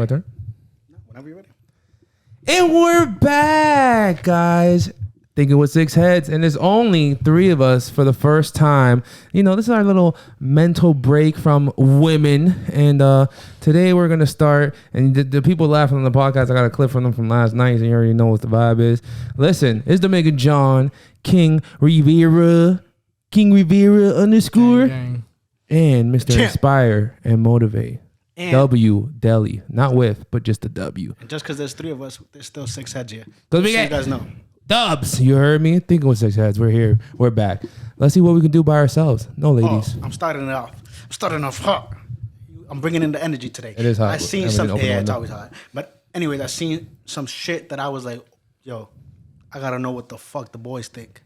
my turn? No, whenever you're ready. And we're back, guys. Thinking with six heads, and there's only three of us for the first time. You know, this is our little mental break from women, and today we're gonna start. And the people laughing on the podcast, I got a clip from them from last night, and you already know what the vibe is. Listen, it's Jamaica John King Rivera _ and Mr. Inspire and Motivate. And W Deli, not with, but just the W. And just because there's three of us, there's still six heads here. Because you guys know. Dubs, you heard me? Thinking with six heads. We're here. We're back. Let's see what we can do by ourselves. No, ladies. I'm starting off hot. I'm bringing in the energy today. It is hot. I seen something. Yeah, it's always hot. But anyways, I seen some shit that I was like, yo, I gotta know what the fuck the boys think.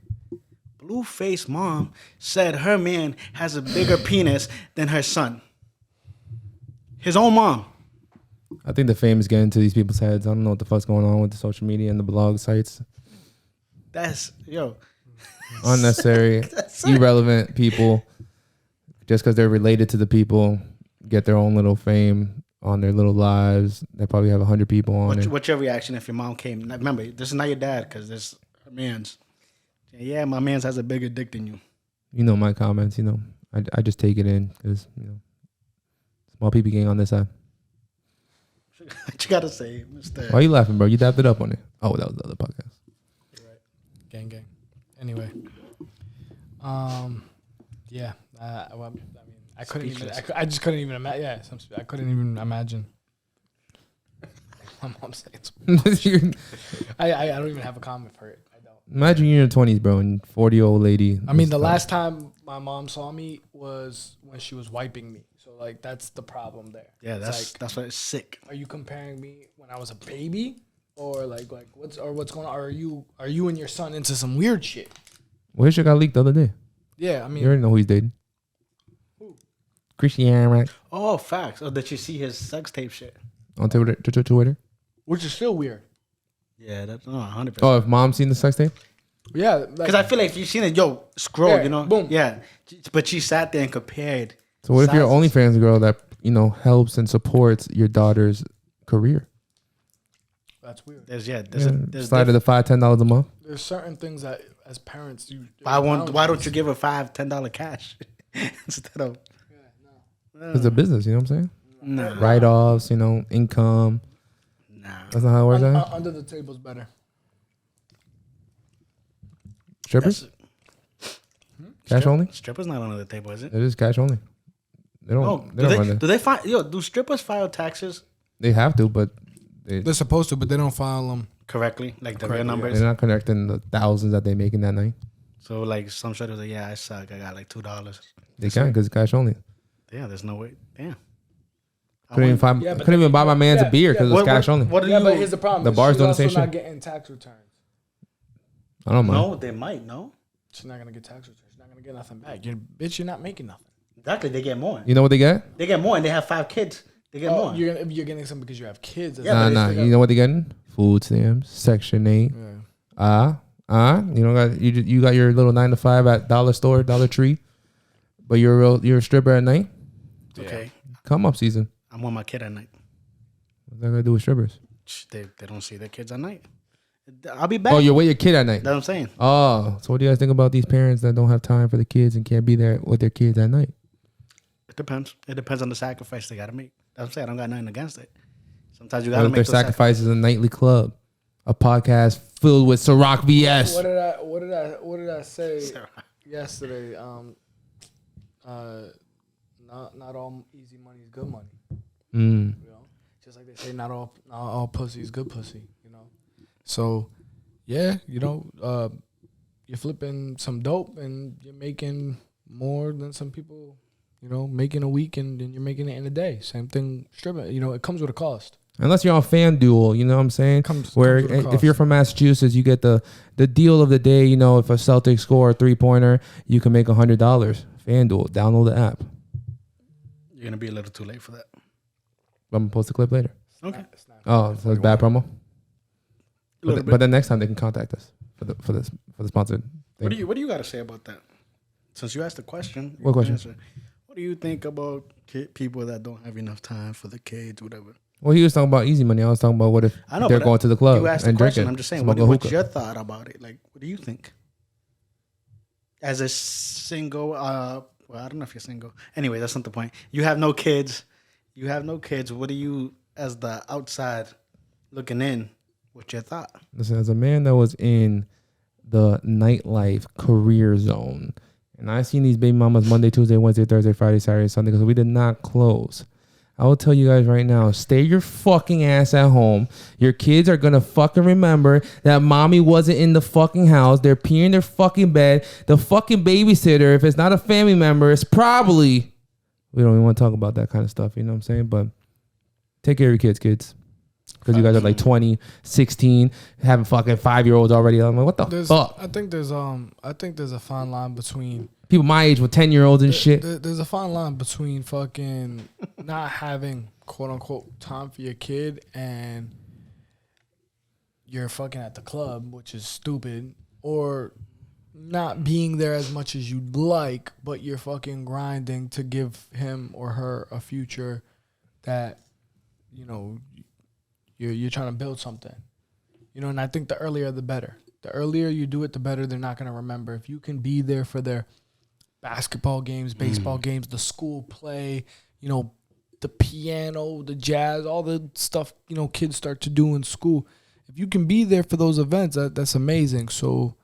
Blueface mom said her man has a bigger penis than her son. His own mom. I think the fame is getting to these people's heads. I don't know what the fuck's going on with the social media and the blog sites. That's, unnecessary, irrelevant people. Just because they're related to the people, get their own little fame on their little lives. They probably have 100 people on it. What's your reaction if your mom came? Remember, this is not your dad because this is her man's. Yeah, my man's has a bigger dick than you. You know my comments. You know, I just take it in because small people gang on this side. What you gotta say, Mr. Why are you laughing, bro? You dapped it up on it. Oh, that was the other podcast. Gang. Anyway, yeah. I mean, I couldn't even. I just couldn't even imagine. Yeah, I couldn't even imagine. My mom says. I don't even have a comment for it. I don't. Imagine you're in your 20s, bro, and 40-year-old lady. I mean, the last time my mom saw me was when she was wiping me. So like, that's the problem there. Yeah, that's why it's sick. Are you comparing me when I was a baby? Or like what's going on? Are you and your son into some weird shit? Well, his shit got leaked the other day. Yeah, I mean, you already know who he's dating. Who? Christian, right? Oh, facts. Oh, did you see his sex tape shit On Twitter? Which is still weird. Yeah, that's 100%. Oh, if mom seen the sex tape? Yeah, because I feel like if you've seen it, scroll, boom. Yeah, but she sat there and compared. So what sizes. if you're an OnlyFans girl that helps and supports your daughter's career? That's weird. There's slide to the $5-10 a month. There's certain things that as parents you. Why don't you give her $5-10 cash instead of? No. It's a business, you know what I'm saying? No. Write-offs, income. Nah. That's not how it works. Under the table's better. Strippers? Cash only? Strippers not under the table, is it? It is cash only. They don't. Do strippers file taxes? They have to, but they're supposed to, but they don't file them correctly, like the real numbers. They're not connecting the thousands that they make in that night. So like some strippers, like, I suck. I got like $2. They can because it's cash only. Yeah, there's no way. Damn. Couldn't even buy my man's a beer because it's cash only. But here's the problem. The bars doing the same shit. She's also shit. not getting tax returns. I don't mind. No, they might. No, she's not gonna get tax returns. She's not gonna get nothing back. You're not making nothing. Exactly, they get more. You know what they get? They get more, and they have 5 kids. They get more. You're getting some because you have kids. Nah. You know what they getting? Food stamps, Section 8. Yeah. You got your little 9 to 5 at Dollar Store, Dollar Tree, but you're a stripper at night. Okay. Come up season. I'm with my kid at night. What's that gonna do with strippers? They don't see their kids at night. I'll be back. Oh, you're with your kid at night. That's what I'm saying. Oh, so what do you guys think about these parents that don't have time for the kids and can't be there with their kids at night? It depends. It depends on the sacrifice they got to make. That's what I'm saying. I don't got nothing against it. Sometimes you got to make their those sacrifices. A nightly club, a podcast filled with Ciroc BS. What did I say yesterday? Not all easy money is good money. Just like they say, not all pussy is good pussy. So, yeah, you're flipping some dope and you're making more than some people, making a week and then you're making it in a day. Same thing stripping. It comes with a cost. Unless you're on FanDuel, you know what I'm saying? Where if you're from Massachusetts, you get the deal of the day. If a Celtics score a 3-pointer, you can make $100. FanDuel, download the app. You're going to be a little too late for that. I'm going to post the clip later. Okay. Oh, so it's bad promo? But then next time they can contact us for the sponsored thing. What do you got to say about that? Since you asked the question. What question? What do you think about people that don't have enough time for the kids, whatever? Well, he was talking about easy money. I was talking about what if I know they're but going to the club You asked the and question. drinking. I'm just saying. smoking What's hookah. your thought about it? Like, what do you think? As a single, well, I don't know if you're single. Anyway, that's not the point. You have no kids. What do you, as the outside looking in, what's your thought? Listen, as a man that was in the nightlife career zone, and I seen these baby mamas Monday, Tuesday, Wednesday, Thursday, Friday, Saturday, Sunday, because we did not close. I will tell you guys right now, stay your fucking ass at home. Your kids are gonna fucking remember that mommy wasn't in the fucking house. They're peeing their fucking bed. The fucking babysitter, if it's not a family member, it's probably, we don't even want to talk about that kind of stuff, you know what I'm saying? But take care of your kids. Because you guys are like 20, 16, having fucking 5-year-olds already. I'm like, what the fuck? I think there's a fine line between People my age with 10-year-olds and shit. There's a fine line between fucking not having quote unquote time for your kid and you're fucking at the club, which is stupid, or not being there as much as you'd like, but you're fucking grinding to give him or her a future that, you know, you're trying to build something. You know, and I think the earlier the better. The earlier you do it, the better they're not going to remember. If you can be there for their basketball games, baseball games, the school play, you know, the piano, the jazz, all the stuff, you know, kids start to do in school. If you can be there for those events, that's amazing. So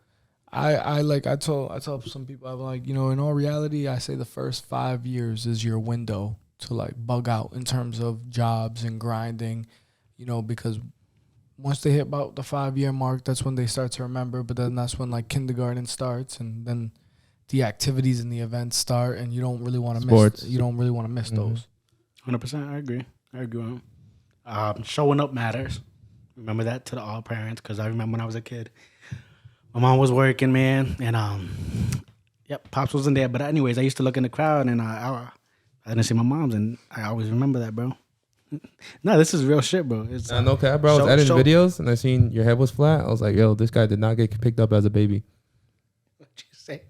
I tell some people, I'm like, you know, in all reality, I say the first 5 years is your window to like bug out in terms of jobs and grinding, you know, because once they hit about the 5-year mark, that's when they start to remember. But then that's when like kindergarten starts, and then the activities and the events start, and you don't really want to miss. You don't really want to miss those. 100%. I agree with him. Showing up matters. Remember that to all parents, because I remember when I was a kid, my mom was working, man, and yep, pops wasn't there. But anyways, I used to look in the crowd, and I didn't see my mom's, and I always remember that, bro. No, this is real shit, bro. It's no cap, bro. I was editing videos and I seen your head was flat. I was like, yo, this guy did not get picked up as a baby. What you say?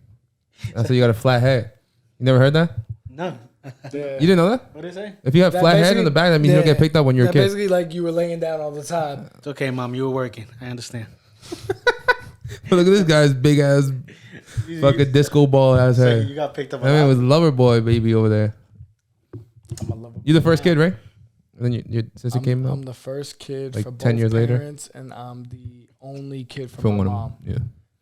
I said you got a flat head. You never heard that? No. You didn't know that? What did he say? If you have flat head in the back, that means you don't get picked up when you're a kid. Basically, like you were laying down all the time. It's okay, Mom. You were working. I understand. But look at this guy's big ass fucking disco ball ass So head. you got picked up. I mean, it was lover boy baby over there. You the first kid, right? And then your sister came out? I'm the first kid like for both 10 years parents, and I'm the only kid from my mom. Yeah.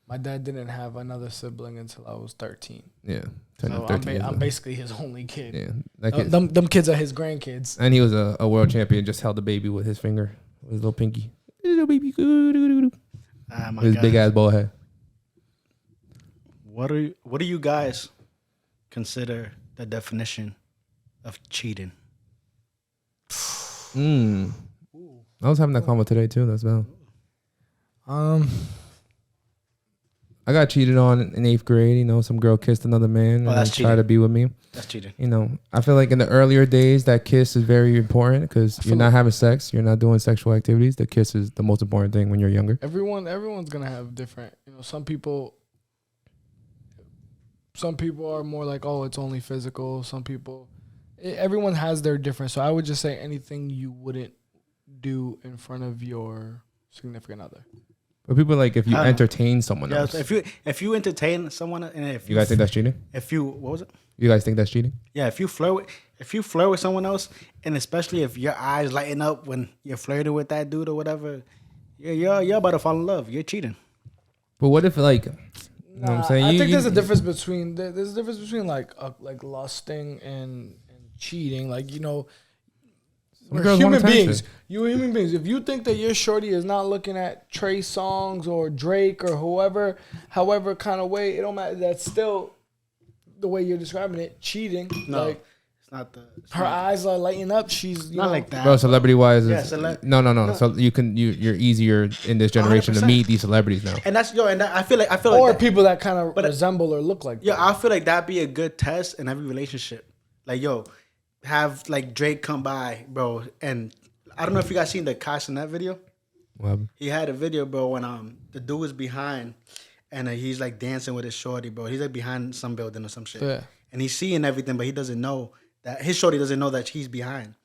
My dad didn't have another sibling until I was 13. Yeah. 10 So 13 I'm basically his only kid. Yeah. That kid. Them kids are his grandkids. And he was a world champion, just held the baby with his finger, with his little pinky. Little baby. With his big ass bald head. What do you guys consider the definition of cheating? I was having that comment today too. That's about. I got cheated on in 8th grade. You know, some girl kissed another man and tried to be with me. That's cheating. You know, I feel like in the earlier days, that kiss is very important because you're not having sex, you're not doing sexual activities. The kiss is the most important thing when you're younger. Everyone's gonna have different. You know, some people are more like, oh, it's only physical. Some people, everyone has their different. So I would just say anything you wouldn't do in front of your significant other. But people like if you entertain someone else. If you entertain someone, and if you guys think that's cheating? What was it? You guys think that's cheating? Yeah, if you flirt with someone else, and especially if your eyes lighten up when you're flirting with that dude or whatever, you're about to fall in love. You're cheating. But what if like, you know what I'm saying? I think there's a difference between like lusting and cheating. Like, you know, we're human beings. You're human beings. If you think that your shorty is not looking at Trey Songz or Drake or however kind of way, it don't matter. That's still the way you're describing it. Cheating. No, like, it's not the. Her eyes are lighting up. She's not like that. Bro, celebrity wise, no. So you're easier in this generation 100%. To meet these celebrities now. And that's and I feel like or people that kind of resemble or look like. Yeah, I feel like that'd be a good test in every relationship. Like, have like Drake come by, bro, and I don't know if you guys seen the Castanet video. What? He had a video, bro, when the dude was behind, and he's like dancing with his shorty, bro. He's like behind some building or some shit, and he's seeing everything, but he doesn't know that his shorty doesn't know that he's behind.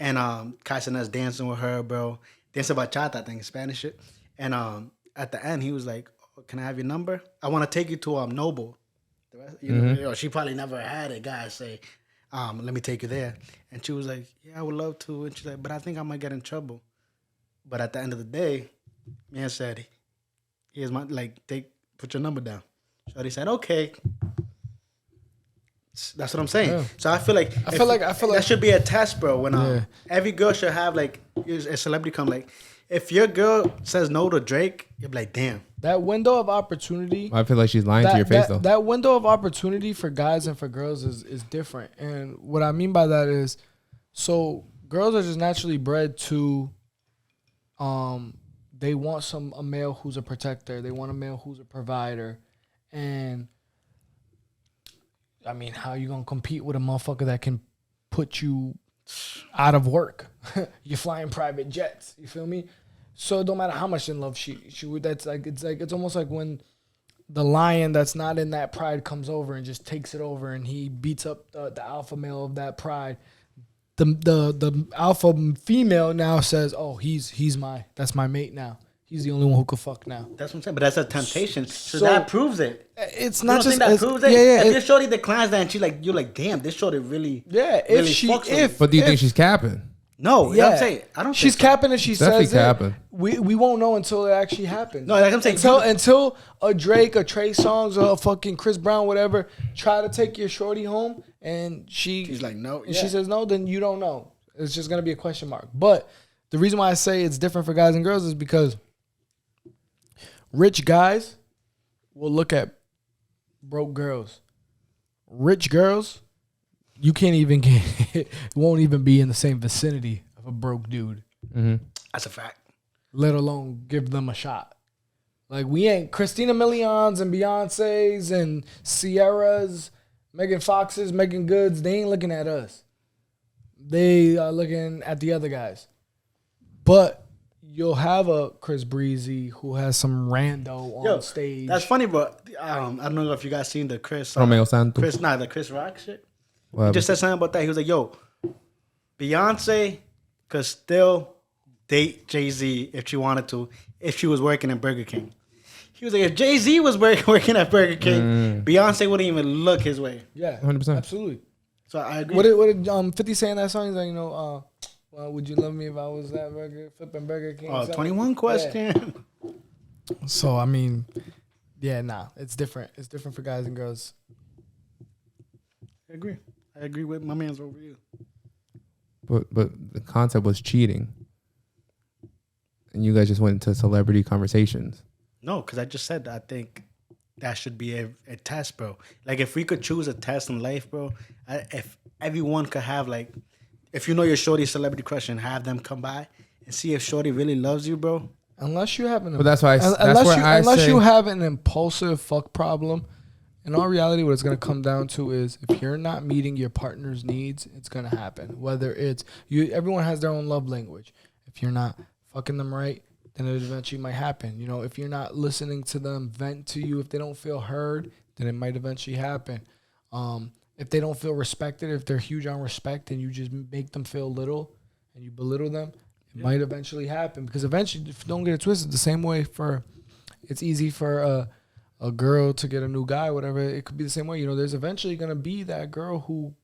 and Kaisena's dancing with her, bro. Dancing bachata, I think, Spanish shit. And at the end, he was like, oh, "Can I have your number? I want to take you to Noble." The rest, you know, she probably never had a guy say, "Let me take you there." And she was like, "Yeah, I would love to." And she's like, "But I think I might get in trouble." But at the end of the day, man said, "Here's my put your number down." Shorty said, "Okay." That's what I'm saying. Yeah. So I feel like that should be a test, bro. When every girl should have like a celebrity come like, if your girl says no to Drake, you're like, damn. That window of opportunity. I feel like she's lying to your face though. That window of opportunity for guys and for girls is different. And what I mean by that is, so girls are just naturally bred to, they want a male who's a protector. They want a male who's a provider, and I mean, how you gonna compete with a motherfucker that can put you out of work? You're flying private jets. You feel me? So it don't matter how much in love she would. It's almost like when the lion that's not in that pride comes over and just takes it over, and he beats up the alpha male of that pride. The alpha female now says, "Oh, that's my mate now. He's the only one who could fuck now." That's what I'm saying. But that's a temptation. So that proves it. It's not just that proves it. Yeah. If your shorty declines that and you're like, damn, this shorty really. Yeah. But do you think she's capping? No. Yeah. I'm saying I don't. She's capping if she says capping. We won't know until it actually happens. No, like I'm saying until a Drake, a Trey Songz, or a fucking Chris Brown, whatever, try to take your shorty home, and she's like no, and she says no, then you don't know. It's just gonna be a question mark. But the reason why I say it's different for guys and girls is because rich guys will look at broke girls. Rich girls, you can't even won't even be in the same vicinity of a broke dude. Mm-hmm. That's a fact. Let alone give them a shot. Like, we ain't Christina Milians and Beyonce's and Sierra's, Megan Fox's, Megan Good's. They ain't looking at us. They are looking at the other guys. But you'll have a Chris Breezy who has some rando on stage. That's funny, but I don't know if you guys seen the Chris Romeo Santos. The Chris Rock shit. He just said something about that. He was like, "Yo, Beyonce could still date Jay-Z if she wanted to, if she was working at Burger King." He was like, if Jay-Z was working at Burger King, Beyonce wouldn't even look his way. Yeah, 100%. Absolutely. So I agree. What did 50 say in that song? He's like, would you love me if I was that flipping Burger King? 21 question. Yeah. So, I mean, it's different. It's different for guys and girls. I agree with my man's over you. But the concept was cheating. And you guys just went into celebrity conversations. No, because I just said I think that should be a test, bro. Like, if we could choose a test in life, bro, if everyone could have, like, if you know your shorty celebrity crush and have them come by and see if shorty really loves you, bro. Unless you have unless you have an impulsive fuck problem, in all reality, what it's going to come down to is if you're not meeting your partner's needs, it's going to happen. Whether it's everyone has their own love language. If you're not fucking them right, then it eventually might happen. You know, if you're not listening to them vent to you, if they don't feel heard, then it might eventually happen. If they don't feel respected, if they're huge on respect and you just make them feel little and you belittle them, it might eventually happen. Because eventually, don't get it twisted, the same way it's easy for a girl to get a new guy, whatever, it could be the same way. You know, there's eventually going to be that girl who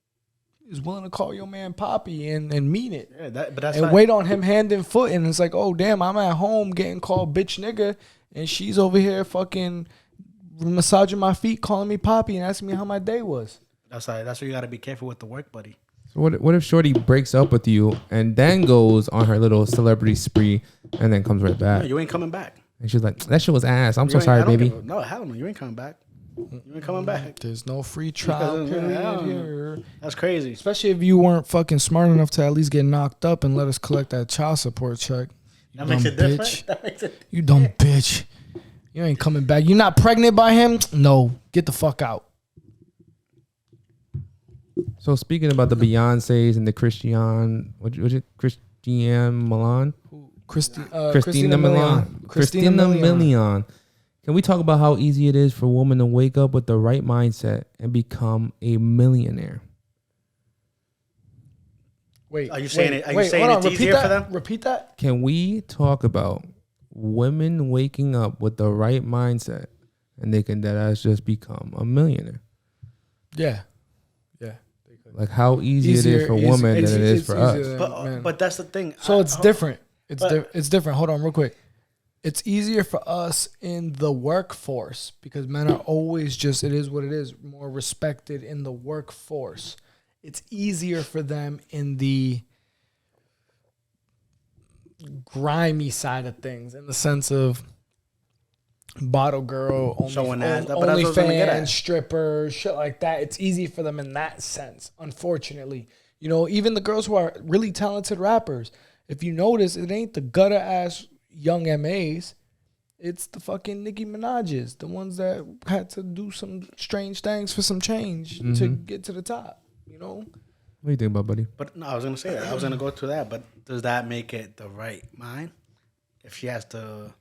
is willing to call your man Poppy and mean it. Yeah, but that's and wait on him hand and foot. And it's like, oh, damn, I'm at home getting called bitch nigga. And she's over here fucking massaging my feet, calling me Poppy and asking me how my day was. That's why you got to be careful with the work buddy. So what if Shorty breaks up with you and then goes on her little celebrity spree and then comes right back? No, you ain't coming back. And she's like, that shit was ass. I'm so sorry, baby. No, hell no. You ain't coming back. You ain't coming back. There's no free trial period here. That's crazy. Especially if you weren't fucking smart enough to at least get knocked up and let us collect that child support check. That makes it different. You dumb bitch. You ain't coming back. You not pregnant by him? No. Get the fuck out. So speaking about the Beyoncés and the Christiane Milan? Christina Milian. Can we talk about how easy it is for a woman to wake up with the right mindset and become a millionaire? Wait. Are you saying wait, it? Are you wait, saying hold on, it's repeat easier that, for them? Repeat that. Can we talk about women waking up with the right mindset and they can deadass just become a millionaire? Yeah. Yeah. Like how easy it is for women than it is for us. But that's the thing. So it's different. It's different. Hold on, real quick. It's easier for us in the workforce because men are always just, it is what it is, more respected in the workforce. It's easier for them in the grimy side of things, in the sense of bottle girl, Showing ass. But that's what I was gonna get OnlyFans, at. stripper, shit like that. It's easy for them in that sense, unfortunately. You know, even the girls who are really talented rappers, if you notice, it ain't the gutter ass young MAs. It's the fucking Nicki Minaj's, the ones that had to do some strange things for some change to get to the top, you know? What do you think about, buddy? But no, I was gonna say that. I was gonna go to that. But does that make it the right mind? If she has to,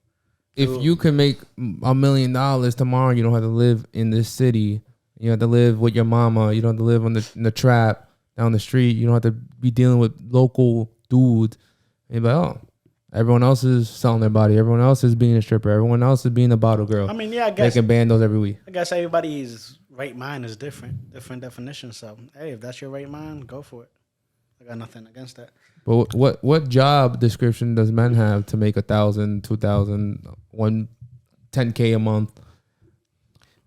If you can make $1 million tomorrow, you don't have to live in this city. You have to live with your mama. You don't have to live in the trap down the street. You don't have to be dealing with local dudes. And you're like, oh, everyone else is selling their body. Everyone else is being a stripper. Everyone else is being a bottle girl. I mean, yeah, I guess making bandos every week. I guess everybody's right mind is different definitions. So hey, if that's your right mind, go for it. I got nothing against that. But what job description does men have to make 1,000, 2,000, 10K a month?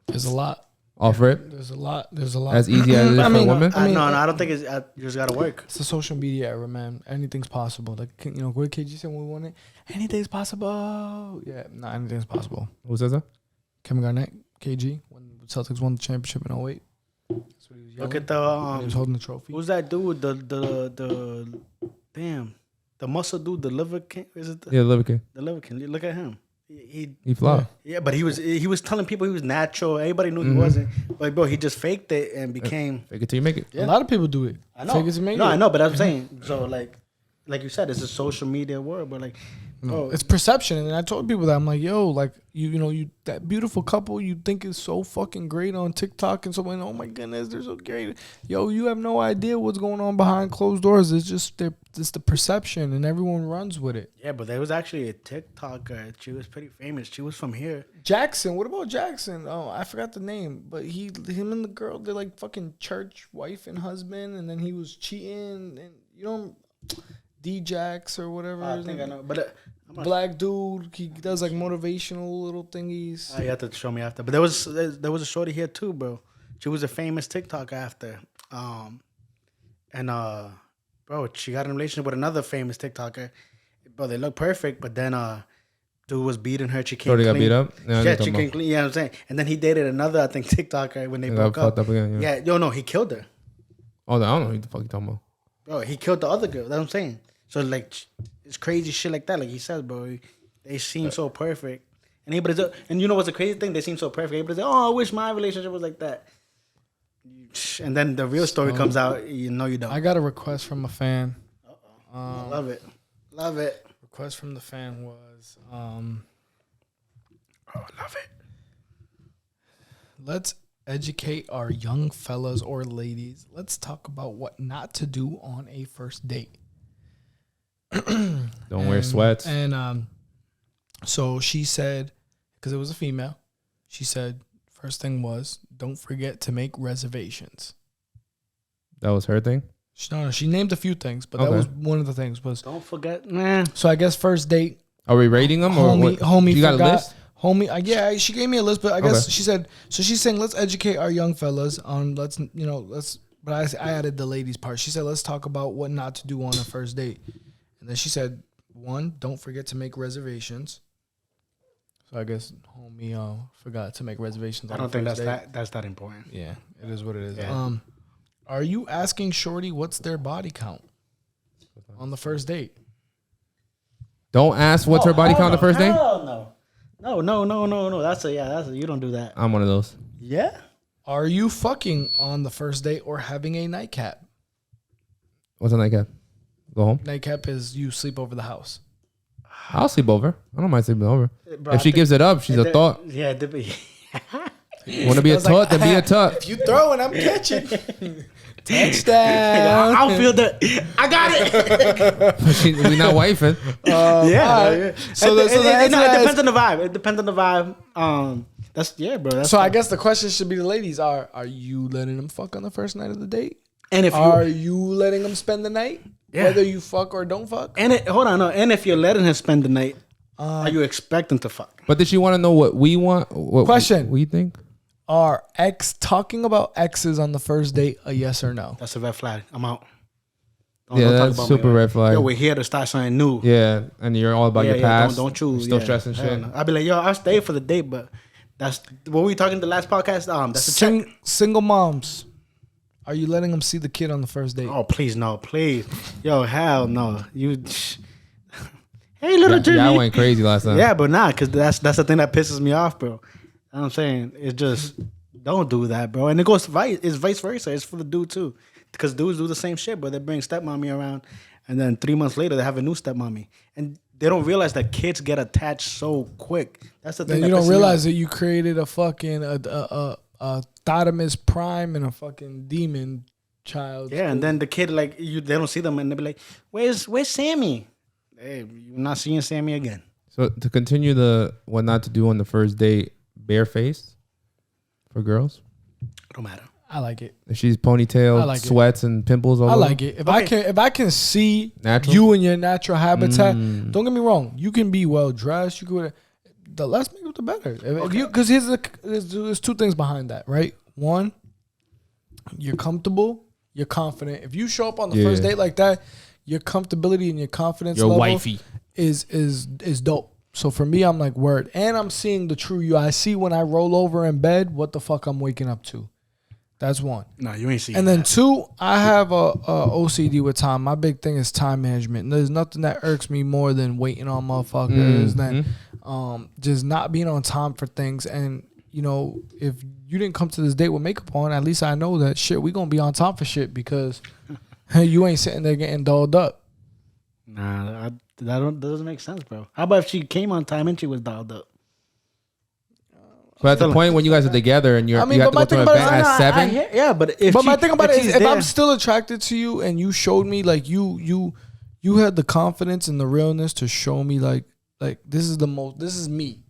There's a lot. Offer it There's a lot. as easy as it is for women. No, I don't think it's. You just gotta work. It's a social media era, man. Anything's possible. Like, you know, what did KG say when we won it? Anything's possible. Yeah, no, anything's possible. Who says that? Kevin Garnett, KG, when Celtics won the championship in 08. That's what he was yelling. Look at when he was holding the trophy. Who's that dude? The damn, the muscle dude, the liver king. Is it? Yeah, Liver King. The liver king. Look at him. He flopped. Yeah, but he was telling people he was natural. Everybody knew he wasn't. But bro, he just faked it and became. Fake it till you make it. Yeah. A lot of people do it. I know. Fake it to make no, it. I know, but I'm saying so like you said, it's a social media world, but like, No, it's perception, and I told people that I'm like, yo, like you that beautiful couple you think is so fucking great on TikTok and someone, oh my goodness, they're so great. Yo, you have no idea what's going on behind closed doors. It's just it's the perception, and everyone runs with it. Yeah, but there was actually a TikToker. She was pretty famous. She was from here. Jackson, what about Jackson? Oh, I forgot the name, but him and the girl, they're like fucking church wife and husband, and then he was cheating, and you know, D-Jax or whatever. I think I know, but. Black dude, he does like motivational little thingies. You have to show me after. But there was a shorty here too, bro. She was a famous TikTok after. Bro, she got in a relationship with another famous TikToker. Bro, they look perfect, but then dude was beating her. She came clean. Got beat up? Yeah, she came clean. Yeah, I'm saying. And then he dated another, I think, TikToker when they broke up. Again, yeah. No, he killed her. Oh, I don't know what the fuck you talking about. Bro, he killed the other girl. That's what I'm saying. So like, it's crazy shit like that. Like he says, bro, they seem so perfect. And you know what's the crazy thing? They seem so perfect. Everybody's like, oh, I wish my relationship was like that. And then the real story comes out. You know you don't. I got a request from a fan. Love it. Request from the fan was, love it. Let's educate our young fellas or ladies. Let's talk about what not to do on a first date. Don't wear sweats. And so she said, because it was a female, she said, first thing was, don't forget to make reservations. That was her thing? She named a few things, but that was one of the things. Was Don't forget, man. So I guess first date. Are we rating them? Homie, you got forgot, a list? Homie, yeah, she gave me a list, but I guess she said, so she's saying, let's educate our young fellas on, but I added the ladies part. She said, let's talk about what not to do on a first date. And then she said, 1, don't forget to make reservations. So I guess homie forgot to make reservations. I don't think that's that important. Yeah, it is what it is. Yeah. Are you asking shorty what's their body count on the first date? Don't ask what's her body count on the first date? Hell no. That's a you don't do that. I'm one of those. Yeah. Are you fucking on the first date or having a nightcap? What's a nightcap? Go home? Nightcap is you sleep over the house. I'll sleep over. I don't mind sleeping over. Bro, if she gives it up, she's a thought. Yeah, Want to be a tut, then be a tut. If you throw it, I'm catching. Touchdown. I'll feel that. I got it. We not wifing. Yeah. So it it depends on the vibe. It depends on the vibe. That's bro. That's So I guess the question should be the ladies: Are you letting them fuck on the first night of the date? and if Are you letting them spend the night, Yeah. whether you fuck or don't fuck? hold on, no. And if you're letting him spend the night, are you expecting to fuck? But did she want to know what we want? What Question. we think? Are talking about exes on the first date a yes or no? That's a red flag. I'm out. Yeah, that's about super me, red flag. Yo, we're here to start something new. Yeah, and you're all about your past. Don't choose. Still yeah. stressing Hell shit. no. I'd be like, yo, I'll stay for the date, but that's what we talking the last podcast. That's a check. Single moms, are you letting them see the kid on the first date? Oh, please no, please. Yo, hell no. You. Hey, little Jimmy. Yeah, I went crazy last time. Yeah, but nah, cause that's the thing that pisses me off, bro. You know what I'm saying? It's just don't do that, bro. And it goes it's vice versa. It's for the dude too. Because dudes do the same shit, but they bring stepmommy around and then 3 months later they have a new stepmommy. And they don't realize that kids get attached so quick. That's the thing. Then you don't realize that you created a fucking a Thotimus Prime and a fucking demon child. Yeah, and then the kid they don't see them and they be like, Where's Sammy? Hey, you're not seeing Sammy again. So to continue the what not to do on the first date, barefaced for girls. It don't matter. I like it. If she's ponytail, I like sweats and pimples all I over. like it. If I can see Natural? you in your natural habitat, don't get me wrong. You can be well dressed. You could. The less makeup, the better. Because there's two things behind that, right? One, you're comfortable, you're confident. If you show up on the first date like that, your comfortability and your confidence Your level wifey is dope. So for me, I'm like, word. And I'm seeing the true you. I see when I roll over in bed what the fuck I'm waking up to. That's one. No, you ain't seeing And then two, I have a OCD with time. My big thing is time management. And there's nothing that irks me more than waiting on motherfuckers, than just not being on time for things. And, you know, if you didn't come to this date with makeup on, at least I know that shit, we going to be on time for shit because you ain't sitting there getting dolled up. Nah, that doesn't make sense, bro. How about if she came on time and she was dialed up? But at the point when you guys are together and you have to go to an event at 7. Yeah, but My thing about it is if there- I'm still attracted to you and you showed me like you had the confidence and the realness to show me like this is me.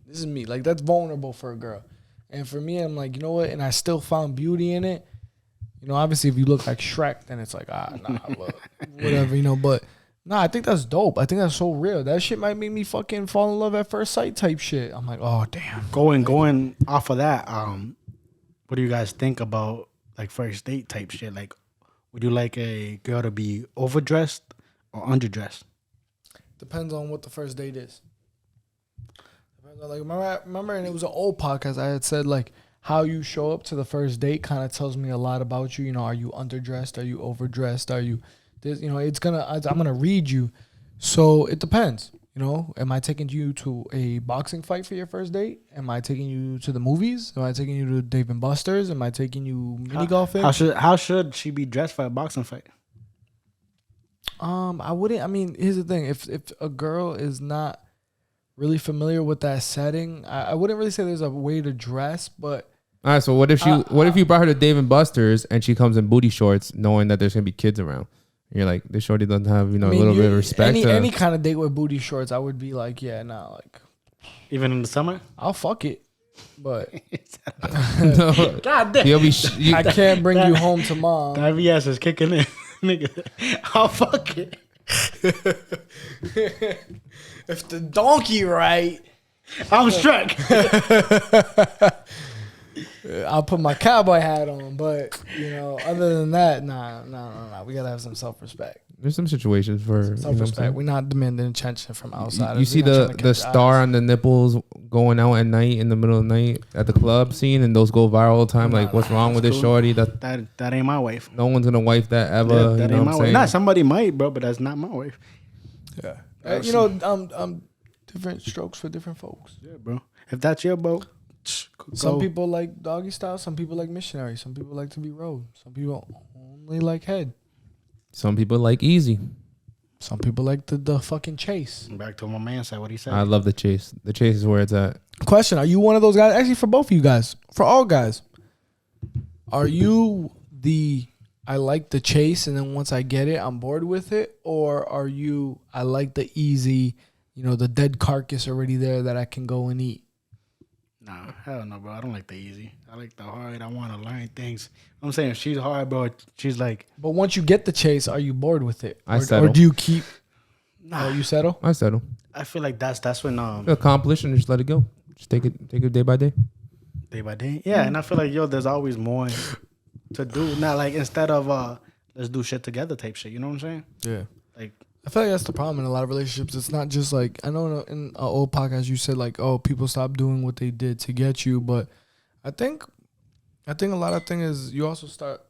Like that's vulnerable for a girl. And for me, I'm like, you know what? And I still found beauty in it. You know, obviously if you look like Shrek, then it's like, look, whatever, you know, but I think that's dope. I think that's so real. That shit might make me fucking fall in love at first sight type shit. I'm like, oh damn. Going off of that, what do you guys think about like first date type shit? Like, would you like a girl to be overdressed or underdressed? Depends on what the first date is. Depends on, like, remember, and it was an old podcast. I had said like how you show up to the first date kind of tells me a lot about you. You know, are you underdressed? Are you overdressed? Are you this? You know, I'm gonna read you. So it depends. You know, am I taking you to a boxing fight for your first date? Am I taking you to the movies? Am I taking you to Dave and Buster's? Am I taking you mini golfing? How should she be dressed for a boxing fight? I wouldn't. I mean, here's the thing: if a girl is not really familiar with that setting, I wouldn't really say there's a way to dress. But All right, so what if you brought her to Dave and Buster's and she comes in booty shorts, knowing that there's gonna be kids around? And you're like, this shorty doesn't have a little bit of respect. Any kind of date with booty shorts, I would be like, yeah, nah, like Even in the summer? I'll fuck it, but No. God damn. You'll be I can't bring you home to mom. The IVS is kicking in. Nigga, I'll fuck it. If the donkey right, I'm struck. I'll put my cowboy hat on. But you know, other than that, nah. We gotta have some self-respect. There's some situations for Self-respect. We're not demanding attention from outsiders. You see the star on the nipples going out at night in the middle of the night at the club scene, and those go viral all the time. Like, what's wrong with this shorty? That ain't my wife. No one's gonna wife that ever. That ain't my wife. Nah, somebody might, bro, but that's not my wife. Yeah. You know, different strokes for different folks. Yeah, bro. If that's your boat, Some people like doggy style. Some people like missionary. Some people like to be rode. Some people only like head. Some people like easy. Some people like the fucking chase. Back to my man said what he said. I love the chase. The chase is where it's at. Question: are you one of those guys? Actually, for both of you guys, for all guys, are you the I like the chase, and then once I get it, I'm bored with it? Or are you, I like the easy, the dead carcass already there that I can go and eat? Nah, hell no, bro. I don't like the easy. I like the hard. I want to learn things. I'm saying if she's hard, bro, she's like. But once you get the chase, are you bored with it? settle. Or do you keep? Nah, you settle. I settle. I feel like that's when Accomplish and just let it go. Just take it day by day. Day by day. Yeah, and I feel like there's always more to do. Not like instead of let's do shit together type shit. You know what I'm saying? Yeah. Like I feel like that's the problem in a lot of relationships. It's not just like, I know in an old podcast you said like, oh, people stop doing what they did to get you, but I think a lot of thing is you also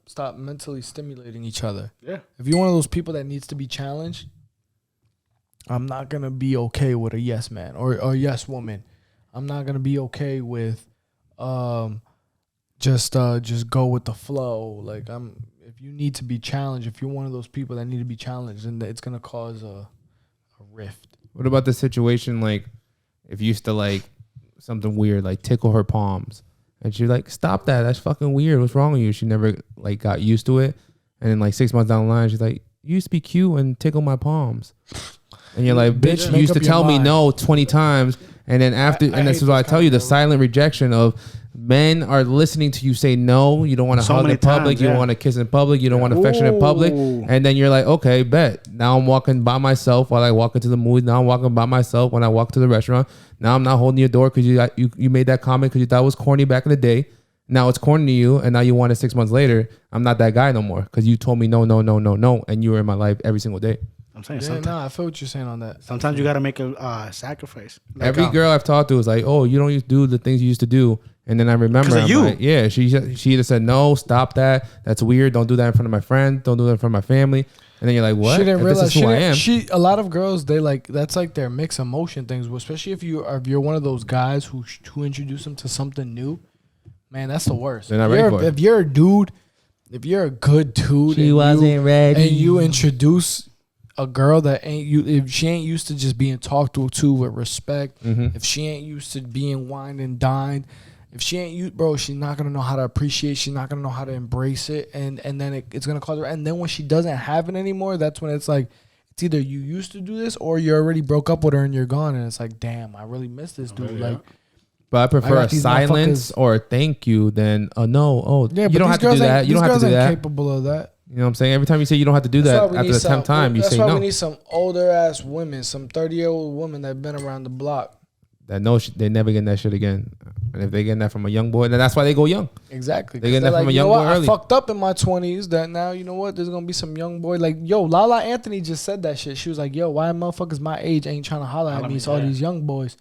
stop mentally stimulating each other. Yeah. If you're one of those people that needs to be challenged, I'm not gonna be okay with a yes man or a yes woman. I'm not gonna be okay with just go with the flow. Like if you need to be challenged, if you're one of those people that need to be challenged, then it's gonna cause a rift. What about the situation like if you used to like something weird, like tickle her palms, and she's like, "Stop that! That's fucking weird. What's wrong with you?" She never like got used to it, and then like 6 months down the line, she's like, "You used to be cute and tickle my palms," and you're like, "Bitch, you used to tell me no 20 times." And then after, and this is why I tell you, the silent rejection of men are listening to you say no. You don't want to hug in public. You don't want to kiss in public. You don't want affection in public. And then you're like, okay, bet. Now I'm walking by myself while I walk into the movies. Now I'm walking by myself when I walk to the restaurant. Now I'm not holding your door because you made that comment because you thought it was corny back in the day. Now it's corny to you, and now you want it 6 months later. I'm not that guy no more because you told me no, and you were in my life every single day. I'm saying I feel what you're saying on that. Sometimes you got to make a sacrifice. Like Every girl I've talked to is like, oh, you don't used to do the things you used to do. And then I remember, I'm you. like, yeah, she either said, no, stop that. That's weird. Don't do that in front of my friend. Don't do that in front of my family. And then you're like, what? She didn't realize who I am. A lot of girls, they like, that's like their mixed emotion things, especially if you're one of those guys who introduce them to something new. Man, that's the worst. They're not ready for it. If you're a dude, if you're a good dude, She wasn't ready. And you introduce a girl that if she ain't used to just being talked to with respect, if she ain't used to being wined and dined, if she ain't you, bro, she's not gonna know how to appreciate. She's not gonna know how to embrace it, and then it's gonna cause her. And then when she doesn't have it anymore, that's when it's like, it's either you used to do this or you already broke up with her and you're gone, and it's like, damn, I really miss this dude. Like, but I prefer a silence or a thank you than a no. Oh, yeah, you don't have to do that. You don't have to do that. Capable of that. You know what I'm saying? Every time you say you don't have to do that, after the 10th time, you say no. That's why we need some older ass women, some 30-year-old women that have been around the block. That know they never getting that shit again. And if they getting that from a young boy, then that's why they go young. Exactly. They getting that from a young boy early. I fucked up in my 20s. That now, you know what? There's gonna be some young boy like, yo, Lala Anthony just said that shit. She was like, yo, why motherfuckers my age ain't trying to holler at me? It's all these young boys.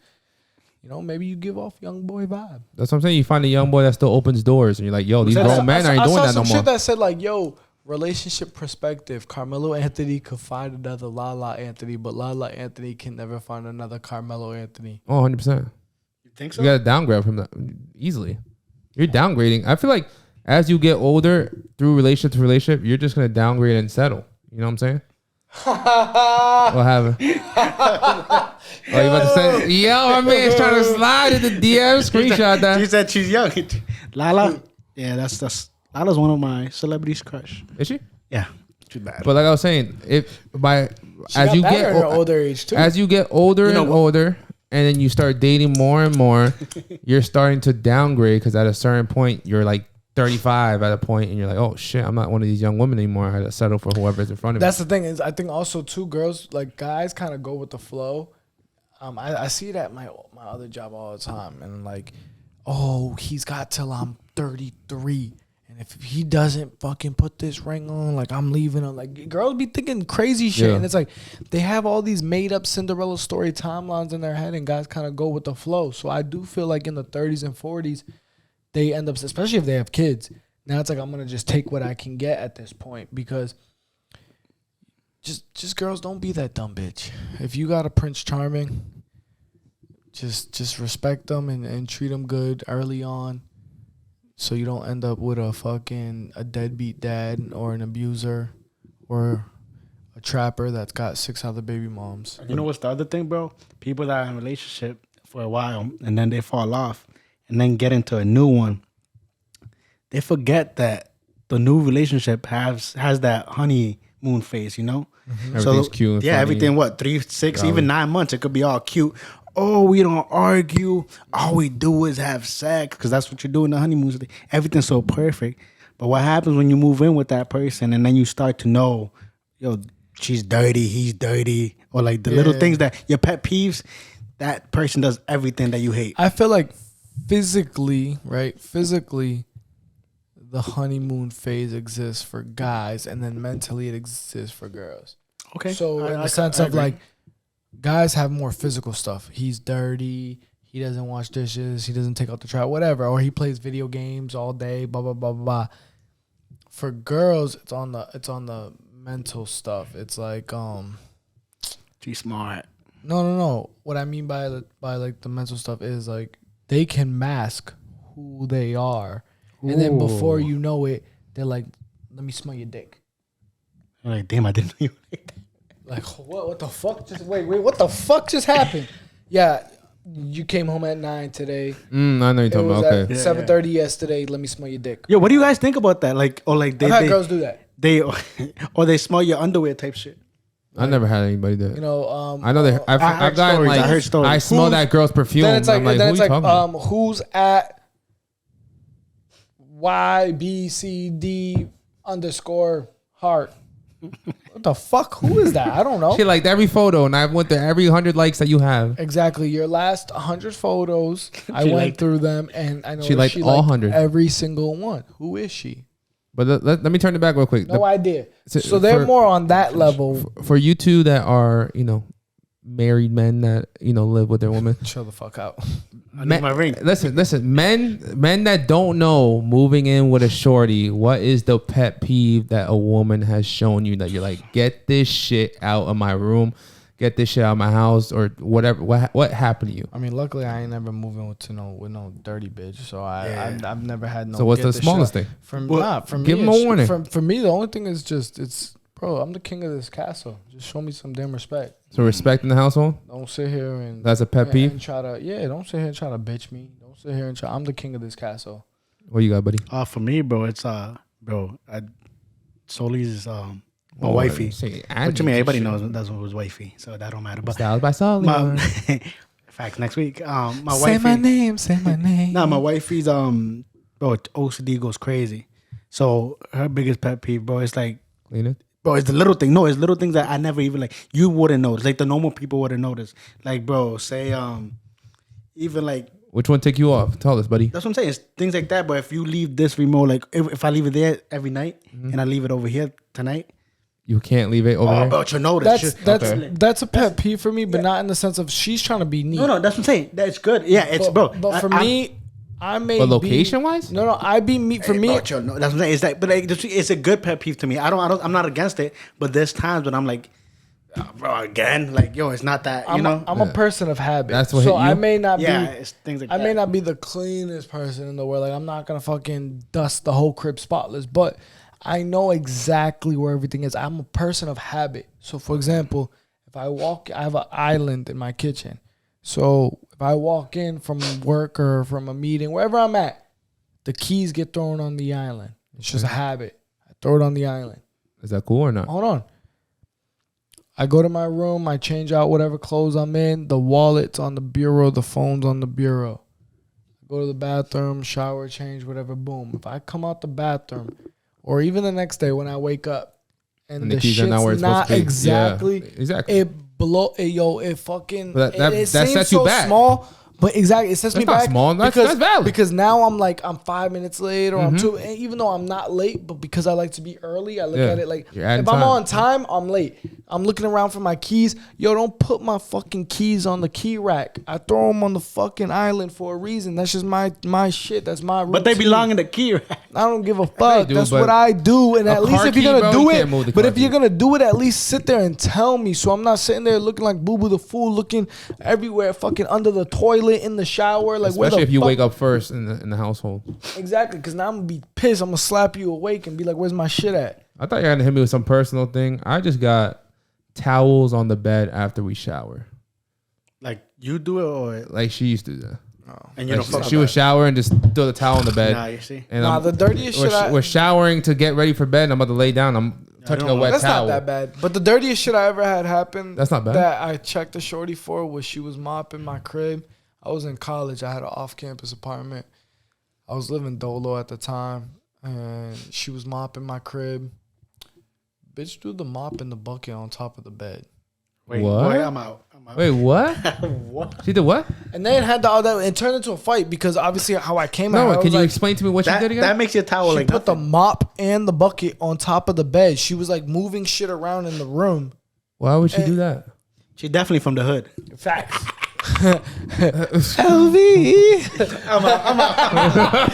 You know, maybe you give off young boy vibe. That's what I'm saying. You find a young boy that still opens doors, and you're like, yo, these grown men ain't doing that no more. I saw some shit that said like, yo, relationship perspective, Carmelo Anthony could find another Lala Anthony, but Lala Anthony can never find another Carmelo Anthony. Oh, 100%. You think so? You got to downgrade from that easily. You're downgrading. I feel like as you get older, through relationship to relationship, you're just going to downgrade and settle. You know what I'm saying? What happened? Oh, you about to say, yo, my man's trying to slide in the DM, screenshot that. She said she's young. Lala? Yeah, that's Lala's one of my celebrities' crush. Is she? Yeah, too bad. But like I was saying, as you get older age too. As you get older and older, and then you start dating more and more, you're starting to downgrade because at a certain point you're like 35 at a point, and you're like, oh shit, I'm not one of these young women anymore. I had to settle for whoever's in front of me. That's the thing is, I think also too, girls like guys kind of go with the flow. I see it at my other job all the time, and like, oh, he's got till I'm 33. If he doesn't fucking put this ring on, like I'm leaving him. Like girls be thinking crazy shit, and it's like they have all these made up Cinderella story timelines in their head, and guys kind of go with the flow. So I do feel like in the 30s and 40s, they end up, especially if they have kids. Now it's like I'm gonna just take what I can get at this point, because just girls, don't be that dumb bitch. If you got a Prince Charming, just respect them and treat them good early on. So you don't end up with a deadbeat dad or an abuser or a trapper that's got 6 other baby moms. You know what's the other thing, bro? People that are in a relationship for a while and then they fall off and then get into a new one. They forget that the new relationship has that honeymoon phase, you know. Everything's cute and funny. everything. What 3, 6, even 9 months? It could be all cute. Oh, we don't argue. All we do is have sex because that's what you do in the honeymoon stage. Everything's so perfect. But what happens when you move in with that person and then you start to know, yo, she's dirty, he's dirty, or like the little things that your pet peeves. That person does everything that you hate. I feel like physically, right? Physically, the honeymoon phase exists for guys, and then mentally it exists for girls. Okay. So in the sense of like, guys have more physical stuff. He's dirty. He doesn't wash dishes. He doesn't take out the trash. Whatever. Or he plays video games all day. Blah blah blah blah blah. For girls, it's on the mental stuff. It's like she's smart. No. What I mean by like the mental stuff is like they can mask who they are, and then before you know it, they're like, "Let me smell your dick." I'm like, damn, I didn't know you were like that. Like, what? What the fuck? Just wait. What the fuck just happened? Yeah, you came home at 9 today. I know you're talking about. Okay. 7:30 yesterday. Let me smell your dick. Yo, what do you guys think about that? Like, or like I've had girls do that. They smell your underwear type shit. I never had anybody do it. You know, I know that I've gotten stories. like I heard stories. I smell that girl's perfume. Then it's like, I'm like, who are you talking about? Who's at YBCD _ heart? What the fuck? Who is that? I don't know. She liked every photo, and I went through every 100 likes that you have. Exactly. Your last 100 photos, I went through them, and I know she liked all 100. Every single one. Who is she? But let me turn it back real quick. No idea. So they're more on that level. For you two that are, married men that, live with their woman. Chill the fuck out. I need my ring. Listen, men that don't know moving in with a shorty, what is the pet peeve that a woman has shown you that you're like, get this shit out of my room, get this shit out of my house, or whatever? What happened to you? I mean, luckily I ain't never moving with no dirty bitch, so I've never had no. So what's the smallest thing? For me, give him a warning. For me, the only thing is just bro, I'm the king of this castle. Just show me some damn respect. So respect in the household. Don't sit here and that's a pet peeve. And don't sit here and try to bitch me. Don't sit here and try. I'm the king of this castle. What you got, buddy? For me, bro, it's Soli's my wifey. But to me, everybody knows that's what was wifey, so that don't matter. But Styles by Sully. Facts next week. My say wifey. My name. Say my name. Nah, my wifey's bro, OCD goes crazy. So her biggest pet peeve, bro, is like clean it. Bro, it's the little thing. No, it's little things that I never even you wouldn't notice. Like the normal people wouldn't notice. Like, bro, say even like which one take you off? Tell us, buddy. That's what I'm saying. It's things like that. But if you leave this remote, like if I leave it there every night and I leave it over here tonight, you can't leave it over there. But you notice. That's a pet peeve for me, but not in the sense of she's trying to be neat. No, that's what I'm saying. That's good. Yeah, it's But for me, I may. But location wise, no, I be meat for me. Bro, that's what I'm saying. It's like, but like, it's a good pet peeve to me. I'm not against it. But there's times when I'm like, bro, again, like, yo, it's not that. I'm a person of habit. That's what. So I may not be. It's things like that. I may not be the cleanest person in the world. Like I'm not gonna fucking dust the whole crib spotless, but I know exactly where everything is. I'm a person of habit. So for example, if I walk, I have an island in my kitchen. So if I walk in from work or from a meeting, wherever I'm at, the keys get thrown on the island. It's just a habit. I throw it on the island. Is that cool or not? Hold on. I go to my room. I change out whatever clothes I'm in. The wallet's on the bureau. The phone's on the bureau. I go to the bathroom, shower, change, whatever. Boom. If I come out the bathroom, or even the next day when I wake up, and the shit's not exactly, it fucking that seems sets you so back. Small, but exactly it sets me back. Small. That's valid. Because now I'm 5 minutes late, or I'm 2, and even though I'm not late, but because I like to be early, I look at it like if I'm on time, I'm late. I'm looking around for my keys. Yo, don't put my fucking keys on the key rack. I throw them on the fucking island for a reason. That's just my shit. That's my routine. But they belong in the key rack. I don't give a fuck. That's what I do. And at least if you're gonna do it, but if you're gonna do it, at least sit there and tell me. So I'm not sitting there looking like Boo Boo the Fool, looking everywhere, fucking under the toilet, in the shower, like especially if you wake up first in the household. Exactly, because now I'm gonna be pissed. I'm gonna slap you awake and be like, "Where's my shit at?" I thought you were gonna hit me with some personal thing. I just got towels on the bed after we shower. Like you do it, or like she used to do that. And you don't fuck she would shower and just throw the towel on the bed. Nah, you see. And the dirtiest shit. We're showering to get ready for bed. And I'm about to lay down. I'm touching a wet that's towel. That's not that bad. But the dirtiest shit I ever had happen. That's not bad. That I checked the shorty for was she was mopping my crib. I was in college. I had an off-campus apartment. I was living dolo at the time, and she was mopping my crib. Bitch threw the mop in the bucket on top of the bed. Wait, what? Boy, I'm out. Wait, what? What? She did what? And then had all that and turned into a fight because obviously how I came out. No, can you explain to me what she did again? That makes your towel She like put the nothing. mop and the bucket on top of the bed. She was like moving shit around in the room. Why would she do that? She definitely from the hood. Facts. LV. I'm out.